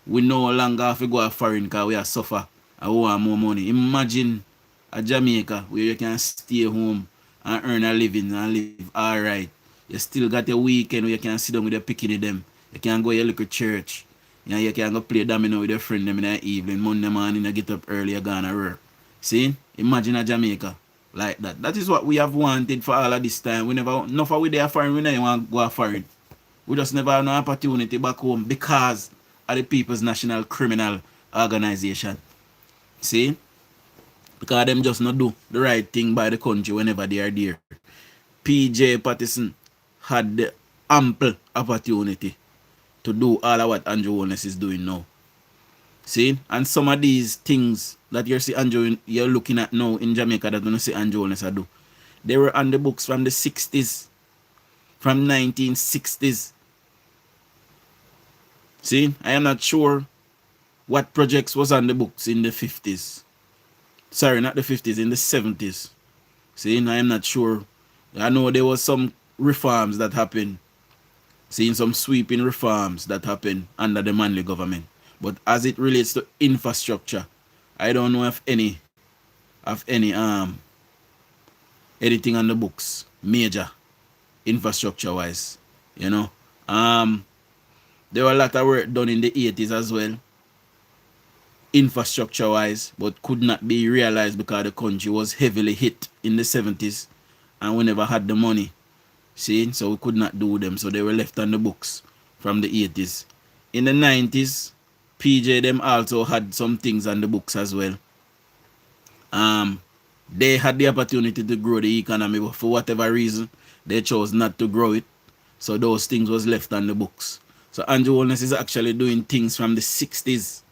we no longer have to go a foreign because we are suffer and we want more money. Imagine a Jamaica where you can stay home and earn a living and live alright. You still got a weekend where you can sit down with your picking them. You can go to your local church. You can go play domino with your friend them in the evening. Monday morning you get up early, you go to work. See? Imagine a Jamaica like that. That is what we have wanted for all of this time. We never, enough of we there foreign, we never want to go foreign. We just never have no opportunity back home because of the People's National Criminal Organization. See? Because them just not do the right thing by the country whenever they are there. PJ Patterson had the ample opportunity to do all of what Andrew Holness is doing now. See? And some of these things that you're looking at now in Jamaica that you see Andrew Holness do, they were on the books from the 60s, from 1960s. See? I am not sure what projects was on the books in the 50s. Sorry, not the 50s, in the 70s. See, I am not sure. I know there was some reforms that happened. Seeing some sweeping reforms that happened under the Manley government. But as it relates to infrastructure, I don't know if anything on the books, major, infrastructure wise. You know. There were a lot of work done in the 80s as well, infrastructure wise, but could not be realized because the country was heavily hit in the 70s and we never had the money. See, so we could not do them, so they were left on the books from the 80s. In the 90s, PJ them also had some things on the books as well. They had the opportunity to grow the economy, but for whatever reason, they chose not to grow it. So those things was left on the books. So Andrew Holness is actually doing things from the 60s.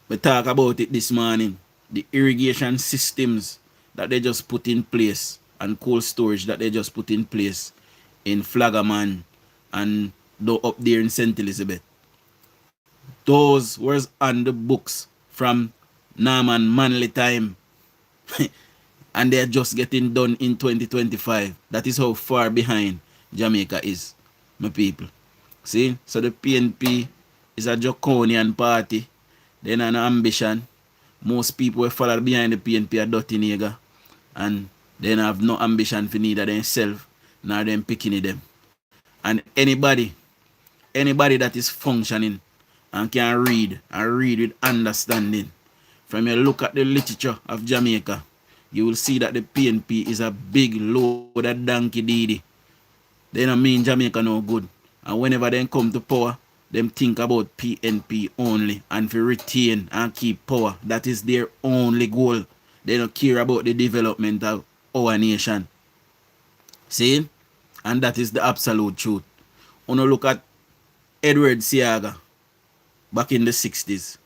We talk about it this morning. The irrigation systems that they just put in place and cold storage that they just put in place in Flagaman and up there in St. Elizabeth. Those was on the books from Norman Manley time. And they're just getting done in 2025. That is how far behind Jamaica is, my people. See? So the PNP is a draconian party. They have an ambition. Most people who follow behind the PNP are dirty nigger. And they have no ambition for neither themselves nor them picking them. And anybody that is functioning and can read with understanding, from your look at the literature of Jamaica, you will see that the PNP is a big load of donkey deedy. They don't mean Jamaica no good. And whenever they come to power, them think about PNP only and to retain and keep power. That is their only goal. They don't care about the development of our nation. See? And that is the absolute truth. When you look at Edward Siaga back in the 60s,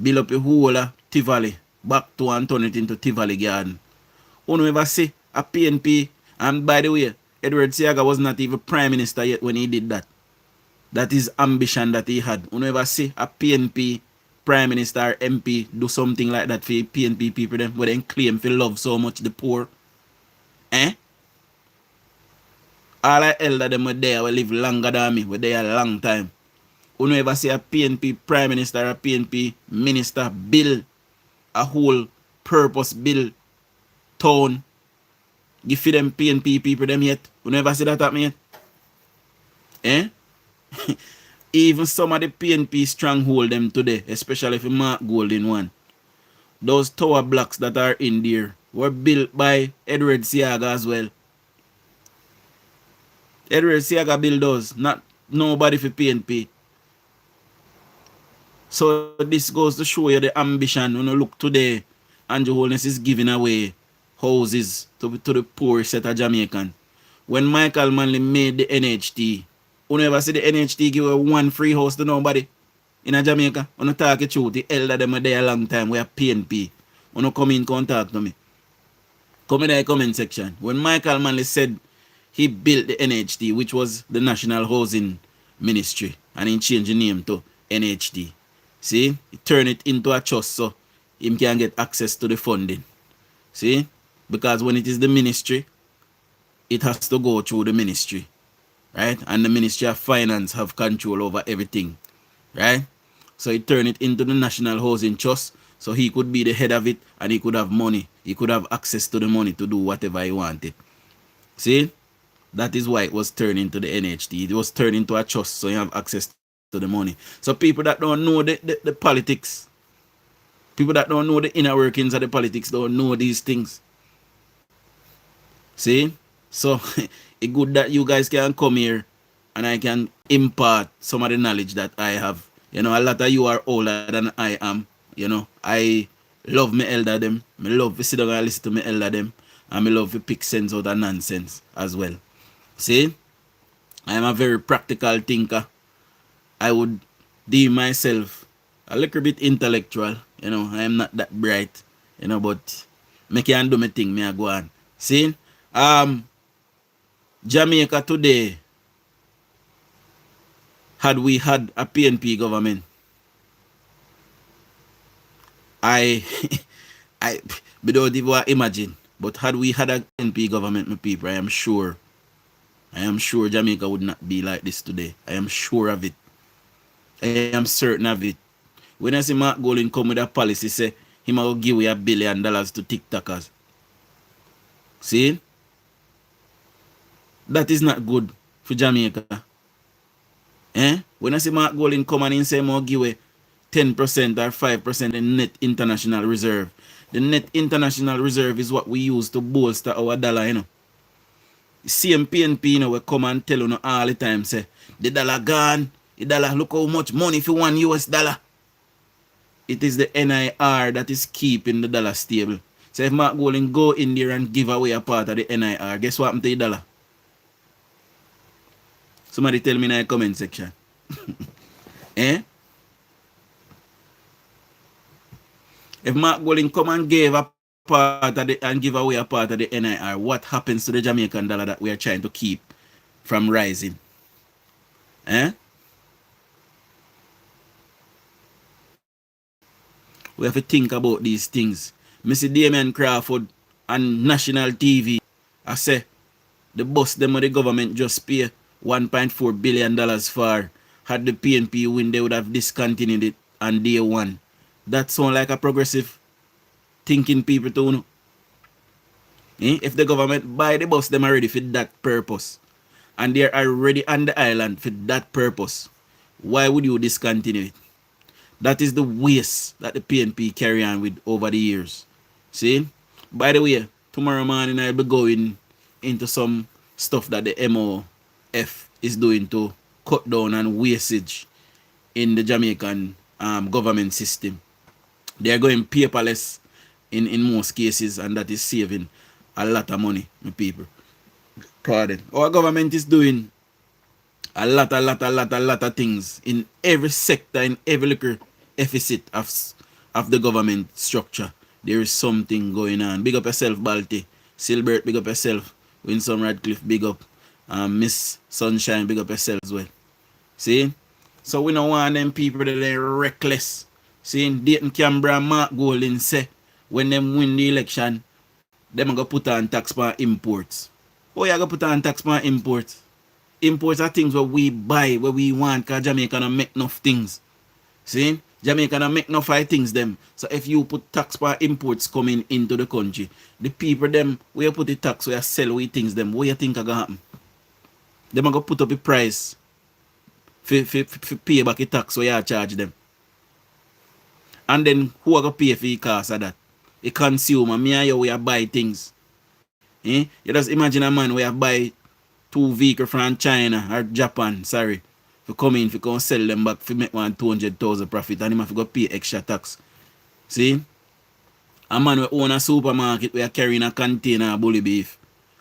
build up a whole of Tivoli back to and turn it into Tivoli Garden. When you ever see a PNP, and by the way, Edward Siaga was not even Prime Minister yet when he did that. That is ambition that he had. When you ever see a PNP Prime Minister or MP do something like that for PNP people, them, where they claim to love so much the poor. All the elder them were there, will live longer than me, were there a long time. When you ever see a PNP Prime Minister or a PNP Minister build a whole purpose build town, give for them PNP people them yet? You never see that happen yet? Even some of the PNP stronghold them today, especially if you mark Golden one. Those tower blocks that are in there were built by Edward Siaga as well. Edward Siaga built those, not nobody for PNP. So this goes to show you the ambition. When you look today, Andrew Holness is giving away houses to the poor set of Jamaican. When Michael Manley made the NHT, you never see the NHT give away one free house to nobody in a Jamaica. When you talk the truth, the elder them are there a long time. We are PNP. When you come in contact to me, come in the comment section. When Michael Manley said he built the NHT, which was the National Housing Ministry, and he changed the name to NHT. See, he turned it into a trust so he can get access to the funding. See, because when it is the ministry, it has to go through the ministry, right? And the Ministry of Finance have control over everything, right? So he turned it into the National Housing Trust, so he could be the head of it and he could have money. He could have access to the money to do whatever he wanted. See? That is why it was turned into the NHT. It was turned into a trust, so you have access to the money. So people that don't know the politics, people that don't know the inner workings of the politics, don't know these things. See? So it's good that you guys can come here and I can impart some of the knowledge that I have. You know, a lot of you are older than I am. You know, I love my elder them. I love to sit down and listen to my elder them. And I love to pick sense out of nonsense as well. See, I am a very practical thinker. I would deem myself a little bit intellectual. You know, I am not that bright. You know, but I can do my thing. I go on. See, Jamaica today, had we had a PNP government, I don't even imagine. But had we had a PNP government, my people, I am sure Jamaica would not be like this today. I am sure of it. I am certain of it. When I see Mark Golding come with a policy, say he will give away $1 billion to TikTokers. See? That is not good for Jamaica. When I see Mark Golding come and say he will give away 10% or 5% in net international reserve. The net international reserve is what we use to bolster our dollar, you know. Same PNP, you know, we come and tell you all the time, say, the dollar gone, the dollar, look how much money for $1 US. it is the NIR that is keeping the dollar stable. So if Mark Golding go in there and give away a part of the NIR, guess what happened to the dollar? Somebody tell me in the comment section. Eh? If Mark Golding come and give a part of the and give away a part of the NIR, what happens to the Jamaican dollar that we are trying to keep from rising? Eh? We have to think about these things. Mr. Damian Crawford on national TV, I say the boss them of the government just pay $1.4 billion for. Had the PNP win, they would have discontinued it on day one. That sound like a progressive thinking people to know. If the government buy the bus, them already for that purpose. And they're already on the island for that purpose. Why would you discontinue it? That is the waste that the PNP carry on with over the years. See? By the way, tomorrow morning I'll be going into some stuff that the MOF is doing to cut down on wastage in the Jamaican government system. They are going paperless in most cases, and that is saving a lot of money, my people. Pardon. Our government is doing a lot of things in every sector, in every little deficit of the government structure. There is something going on. Big up yourself, Balti. Silbert, big up yourself. Winsome Radcliffe, big up. Miss Sunshine, big up yourself as well. See? So we don't want them people that are reckless. See, Dayton Canberra and Mark Golding say when them win the election, them are going to put on tax on imports. Oh, you going to put on tax on imports? Imports are things where we buy, where we want, because Jamaica don't make enough things. See? Jamaica don't make enough things them. So if you put tax on imports coming into the country, the people them, where you put the tax, where you sell where things them, what you think are going to happen? Them are going to put up a price for pay back the tax where you charge them. And then who are going to pay for the cost of that? A consumer. Me and you, we buy things. You just imagine a man where buy 2 vehicles from China or Japan, sorry, for come in, for come sell them back, for make 200,000 profit, and him have to go pay extra tax. See? A man who own a supermarket where carrying a container of bully beef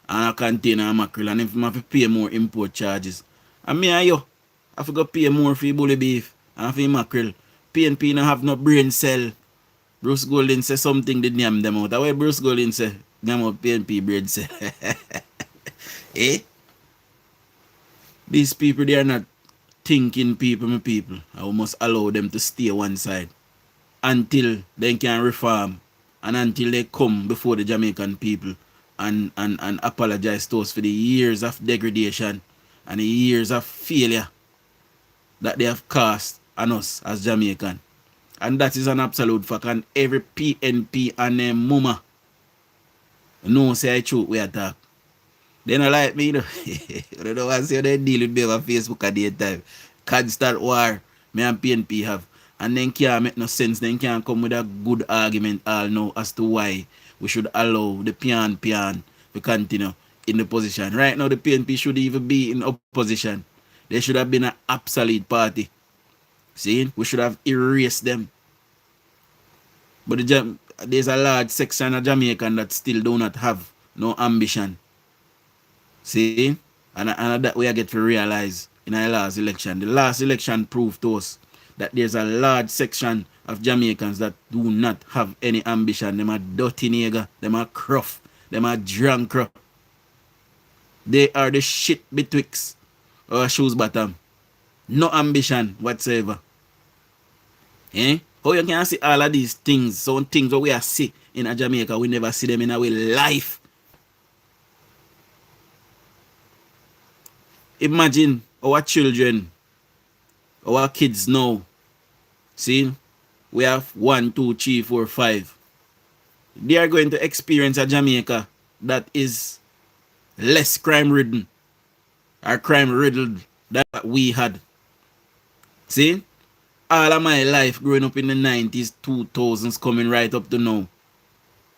and a container of mackerel, and him have to pay more import charges. And me and you have to go pay more for bully beef and for mackerel. PNP don't have no brain cell. Bruce Golding say something did name them out. That's why Bruce Golding say name out PNP brain cell. Eh? These people, they are not thinking people, my people. I must allow them to stay one side until they can reform and until they come before the Jamaican people and apologize to us for the years of degradation and the years of failure that they have caused on us as Jamaican. And that is an absolute fact. And every PNP and their mama know say I truth we attack. They don't like me, you know. They don't want to say they deal with me on Facebook at the time. Constant war me and PNP have. And then can't make no sense. Then can't come with a good argument all now as to why we should allow the pian to continue in the position. Right now the PNP should even be in opposition. They should have been an obsolete party. See? We should have erased them. But there's a large section of Jamaican that still do not have no ambition. See? And that we get to realize in our last election. The last election proved to us that there's a large section of Jamaicans that do not have any ambition. Them are dirty nigger. Them are cruff. Them are drunk. They are the shit betwixt our shoes bottom. No ambition whatsoever. Eh? How you can see all of these things, some things that we are see in a Jamaica, we never see them in our life. Imagine our children, our kids now. See, we have 1, 2, 3, 4, 5. They are going to experience a Jamaica that is less crime-ridden or crime-riddled than what we had. See? All of my life growing up in the 90s, 2000s, coming right up to now.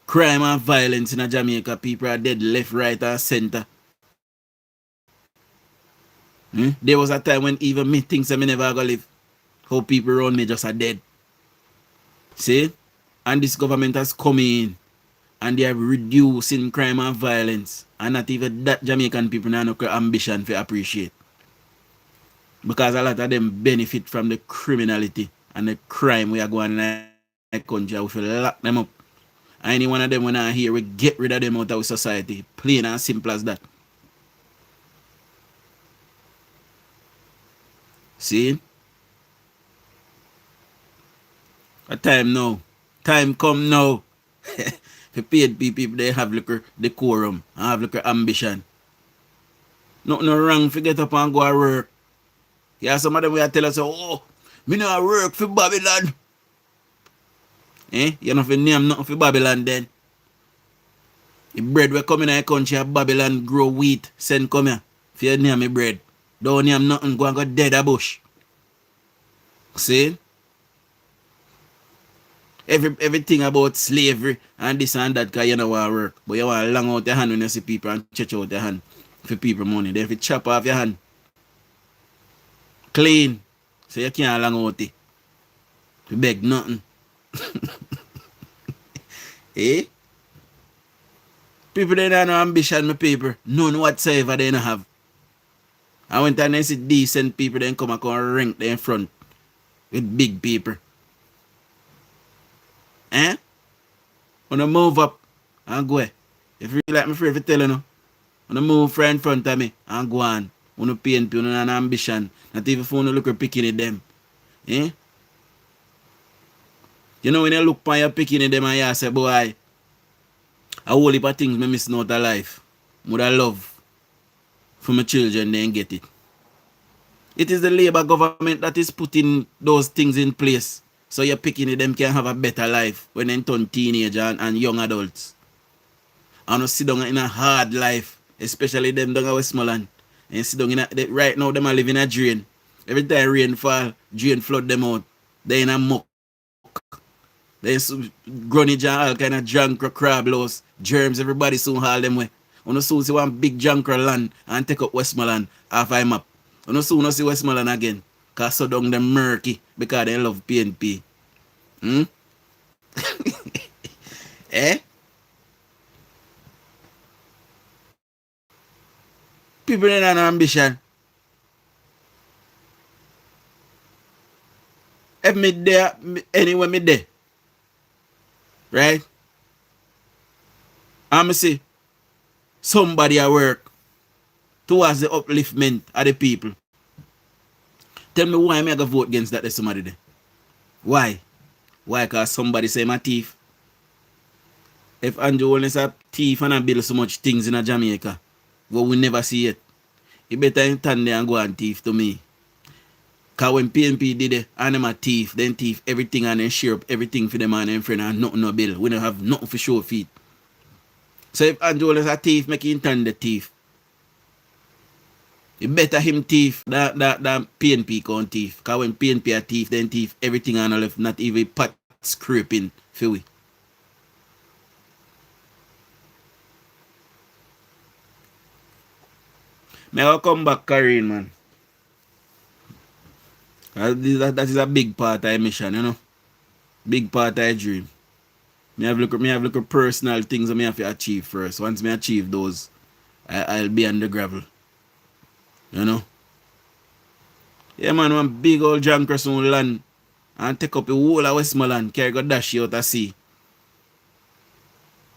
Crime and violence in Jamaica, people are dead left, right, and center. There was a time when even me thinks I never gonna live. How people around me just are dead. See? And this government has come in and they are reducing crime and violence. And not even that Jamaican people have no ambition to appreciate. Because a lot of them benefit from the criminality and the crime we are going in the country. We feel lock them up. And any one of them when I hear we get rid of them out of society. Plain and simple as that. See? A time now. Time come now. For paid people, they have little decorum and have little ambition. Nothing wrong for get up and go to work. Yeah, some of them will tell us, oh, me no work for Babylon. You know for name nothing for Babylon then. The bread we come in the country of Babylon grow wheat, send come here. For your name me bread. Don't name nothing, go and go dead a bush. See? Everything about slavery and this and that because you don't want to work. But you want to long out your hand when you see people and stretch out your hand for people money. Then if you chop off your hand, clean. So you can't long out it. You beg nothing. Eh? People they don't have no ambition, my people. None whatsoever they don't have. I went and I see decent people then come and rank there in front with big people. Wanna move up and go. If you like me free to tell you, wanna move right in front of me and go on. Wanna paint you, wanna an ambition. Not even for you look at picking at them. You know when you look upon your picking at them and you say, boy, a whole heap of things me missing out of life. Would I love for my children then get it. It is the Labour government that is putting those things in place. So you're picking it, them can have a better life when they turn teenager and young adults. And you sit down in a hard life, especially them down in Westmoreland. And you sit down in a, right now them are living in a drain. Every time rain fall, drain flood them out. They in a muck. They grunnage and all kind of junk crab loss. Germs, everybody soon haul them way. You soon see one big junk land and take up Westmoreland off a map. You soon see Westmoreland again. Because so down them murky because they love PNP. Eh? People don't have no ambition. If me there, anywhere me there. Right? I'm see somebody at work towards the upliftment of the people. Tell me why am I going to vote against that somebody there? Why? Why? Because somebody say my thief. If Andrew Holness a thief and I build so much things in Jamaica, but we never see it, he better stand there and go and thief to me. Because when PNP did it, and them a thief, then thief everything and then share up everything for them and them friend and nothing no bill. We don't have nothing for show feet. So if Andrew Holness a thief, make him turn the thief. It better him thief than PNP can't thief. Because when PNP a thief, then thief everything and all left, not even pot scraping for we. May I come back, Karine, man. That is a big part of my mission, you know. Big part of my dream. Me have look personal things that I have to achieve first. Once I achieve those, I'll be on the gravel. You know? Yeah, man, one big old John Cresson land and take up the whole of Westmoreland, carry go dash out of sea.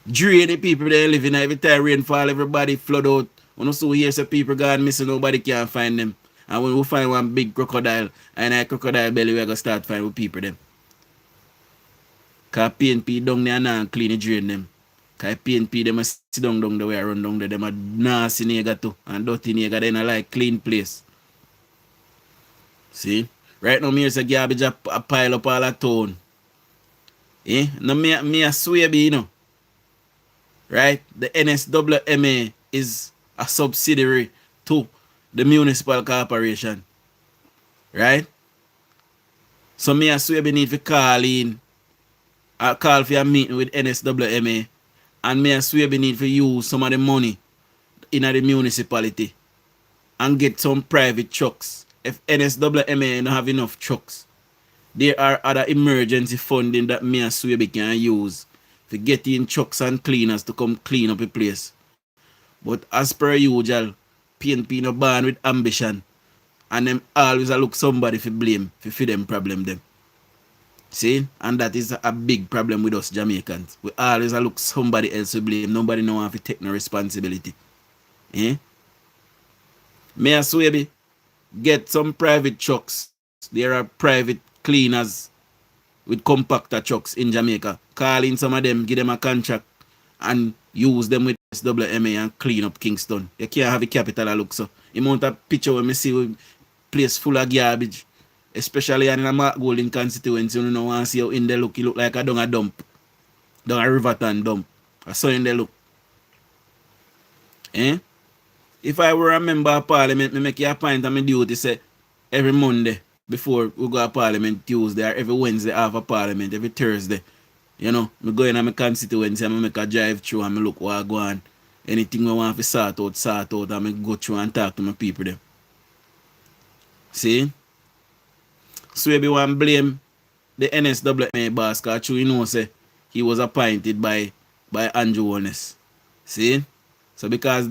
Drain the people there living every time rain fall, everybody flood out. When you see here, so people gone missing, nobody can find them. And when we find one big crocodile, and a crocodile belly, we're going to start finding people them. Because PNP down there and clean the drain them. Because PNP them sit down the way I run down there. Them a nasty nigga too. And dirty nigga, they not like clean place. See? Right now, me say garbage a pile up all the town. Now me a swear be, you know. Right? The NSWMA is a subsidiary to the municipal corporation. Right? So me a swear be need to call in. I call for a meeting with NSWMA. And me a swear be need to use some of the money in the municipality. And get some private trucks. If NSWMA don't have enough trucks, there are other emergency funding that me and Swaby can use to get in trucks and cleaners to come clean up a place. But as per usual, PNP no born with ambition. And them always look somebody for blame for them problem them. See? And that is a big problem with us Jamaicans. We always look somebody else to blame. Nobody know how to take no responsibility. Eh? Me and Swaby get some private trucks. There are private cleaners with compactor trucks in Jamaica. Call in some of them, give them a contract, and use them with SWMA and clean up Kingston. You can't have a capital look so. The amount of picture when I see a place full of garbage, especially in a Mark Golden constituency, you know, want to see how in the look, it look like a dung a dump. Dung a Riverton dump. I saw in the look. Eh? If I were a member of parliament, me make you a point of my duty say every Monday before we go to parliament Tuesday or every Wednesday after parliament, every Thursday. You know, me go in my constituency and I make a drive through and I look what I go on. Anything I want to sort out and I go through and talk to my people them. See? So if you want to blame the NSWMA boss because you know say he was appointed by Andrew Honest. See? So because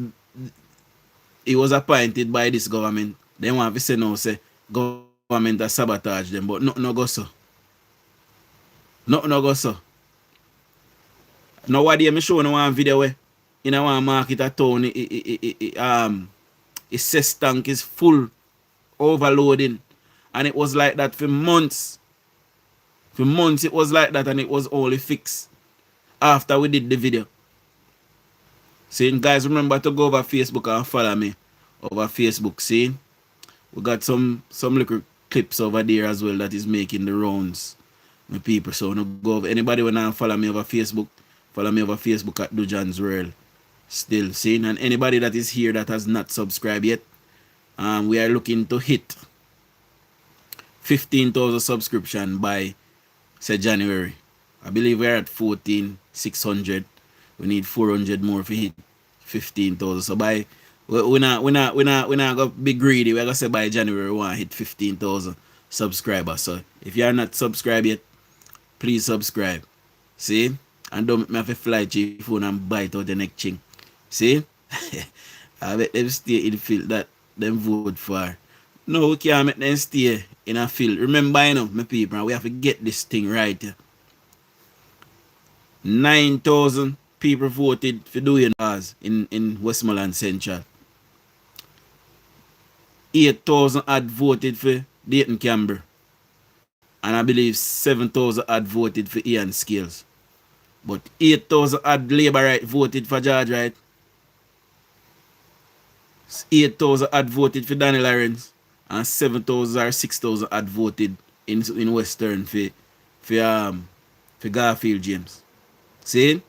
he was appointed by this government, they want to say no, say government has sabotage them, but nothing no go so. Nothing no go so. Now what day me show you one video where in a one market at town, his cess tank is full, overloading, and it was like that for months. For months it was like that and it was only fixed after we did the video. See, guys, remember to go over Facebook and follow me over Facebook. See, we got some little clips over there as well that is making the rounds, my people. So no go over. Anybody wanna follow me over Facebook, follow me over Facebook at DUJON'S World. Still, see, and anybody that is here that has not subscribed yet, we are looking to hit 15,000 subscription by say January. I believe we're at 14,600. We need 400 more for hit 15,000. So by we're not gonna be greedy. We're gonna say by January we want to hit 15,000 subscribers. So if you are not subscribed yet, please subscribe. See? And don't make me have to fly to your phone and bite out the neck ching. See? I bet them stay in the field that them vote for. No, we can't make them stay in a field. Remember, you know, my people, we have to get this thing right. 9,000 people voted for DUJON'S in Westmoreland Central. 8,000 had voted for Dayton Camber. And I believe 7,000 had voted for Ian Scales. But 8,000 had Labour right voted for George Wright. 8,000 had voted for Danny Lawrence. And 7,000 or 6,000 had voted in Western for Garfield James. See?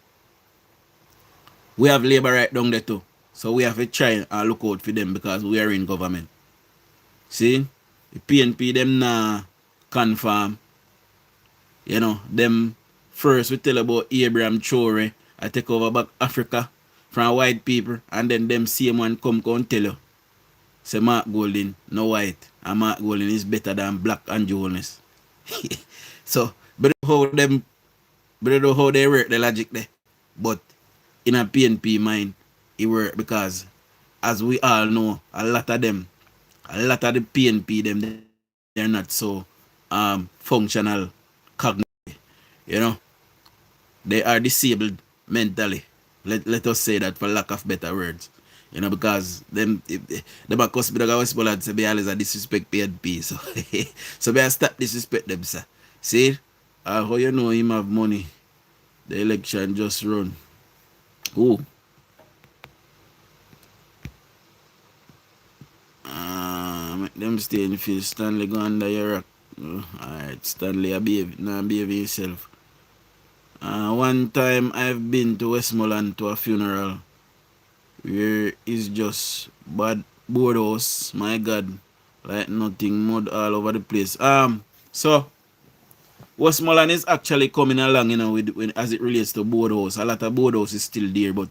We have Labour right down there too. So we have to try and look out for them because we are in government. See? The PNP them now confirm. You know, them first we tell about Abraham Traore. I take over back Africa from white people. And then them same one come tell you. Say Mark Golden, no white. And Mark Golden is better than black and Jonas. So, but how they work the logic there. But in a PNP mind, it work because as we all know, a lot of the PNP them they're not so functional cognitively. You know? They are disabled mentally. Let us say that for lack of better words. You know, because them cause be the Westmoreland say be always a disrespect PNP. So so we start disrespect them, sir. See? How you know him have money? The election just run. Who? Make them stay in the field. Stanley go under your rock. Alright, Stanley a baby. Nah, baby himself. One time I've been to Westmoreland to a funeral where it's just bad boardhouse. My God. Like nothing, mud all over the place. So Westmoreland is actually coming along, you know, with as it relates to boardhouse. A lot of boardhouse is still there, but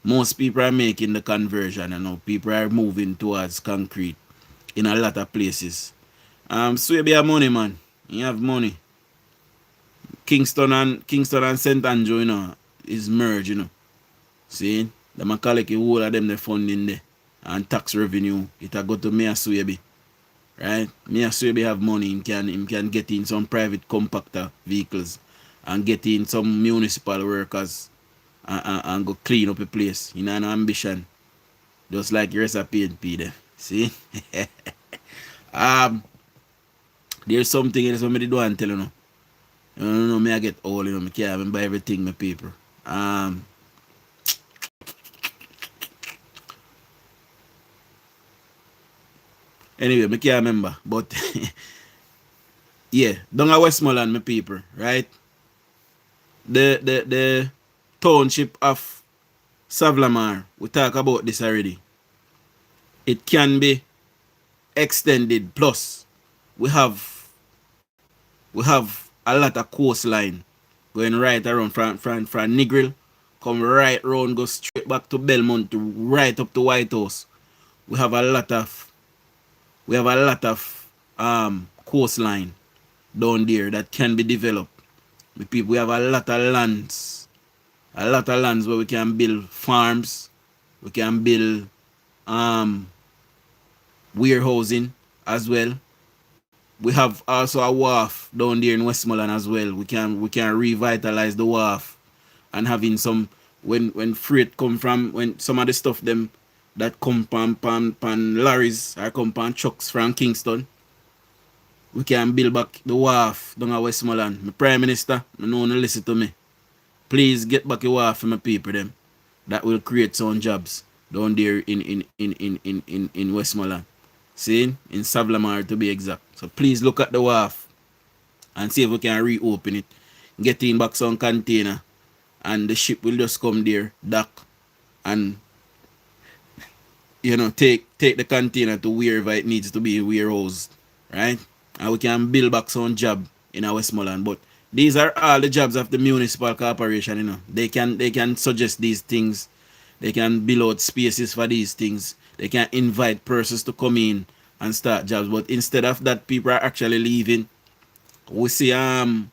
most people are making the conversion, you know. People are moving towards concrete in a lot of places. So you be a money man. He have money. Kingston and St. Andrew, you know, is merged, you know. See? Them a collect the whole of them the funding there. And tax revenue. It a go to Mia Swaby. Right? Mia Swaby have money. Him can get in some private compactor vehicles and get in some municipal workers and go clean up a place. You know, an ambition. Just like the rest of PNP there. See? There's something else what I do and tell you know. You know, me I get old, you know, I can't even buy everything, my people. Anyway, I can't remember. But yeah, down at Westmoreland, my people, right? The township of Savlamar, we talk about this already. It can be extended. Plus, we have a lot of coastline going right around from Negril, come right round, go straight back to Belmont, right up to White House. We have a lot of coastline down there that can be developed. We have a lot of lands. Where we can build farms, we can build warehousing as well. We have also a wharf down there in Westmoreland as well. We can revitalize the wharf and having some when freight come from when some of the stuff them that come pan lorries or come pan trucks from Kingston. We can build back the wharf down at Westmoreland. My Prime Minister, I know you listen to me. Please get back the wharf for my people them. That will create some jobs down there in Westmoreland. See? In Savlamar to be exact. So please look at the wharf and see if we can reopen it. Get in back some container and the ship will just come there, dock, and you know, take the container to wherever it needs to be warehoused. Right? And we can build back some job in our Westmoreland. But these are all the jobs of the municipal corporation, you know. They can suggest these things. They can build out spaces for these things. They can invite persons to come in and start jobs. But instead of that, people are actually leaving. We see Dream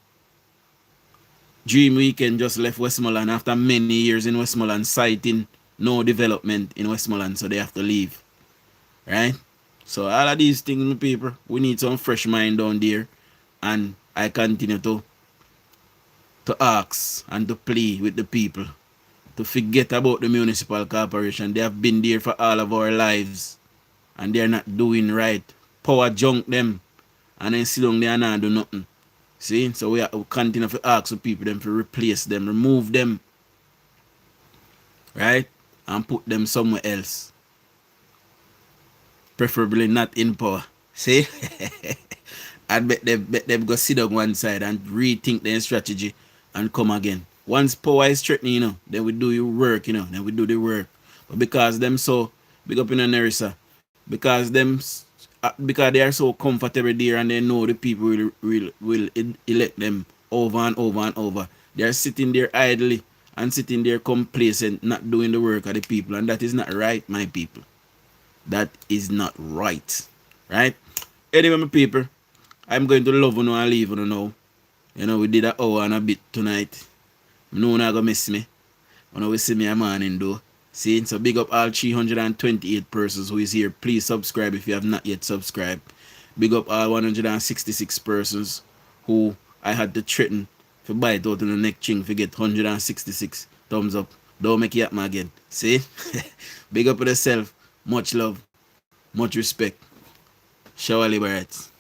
Weekend just left Westmoreland after many years in Westmoreland, citing no development in Westmoreland, so they have to leave. Right? So all of these things, my people, we need some fresh mind down there. And I continue to ask and to plead with the people to forget about the municipal corporation. They have been there for all of our lives and they're not doing right. Power junk them and then sit down there and not do nothing. See? So we continue to ask the people them to replace them, remove them, right? And put them somewhere else. Preferably not in power. See? I bet them go sit on one side and rethink their strategy and come again. Once power is threatening, you know, then we do your work, you know, then we do the work. But because them so big up in America, because they are so comfortable there and they know the people will elect them over and over and over. They are sitting there idly and sitting there complacent, not doing the work of the people, and that is not right, my people. That is not right. Right? Anyway, my people, I'm going to love you and leave you now. You know, we did an hour and a bit tonight. I know you're not going to miss me. When we see me a morning though. See? So big up all 328 persons who is here. Please subscribe if you have not yet subscribed. Big up all 166 persons who I had to threaten to bite out in the neck ching to get 166 thumbs up. Don't make it happen again. See? Big up to yourself. Much love. Much respect. Shower liberates.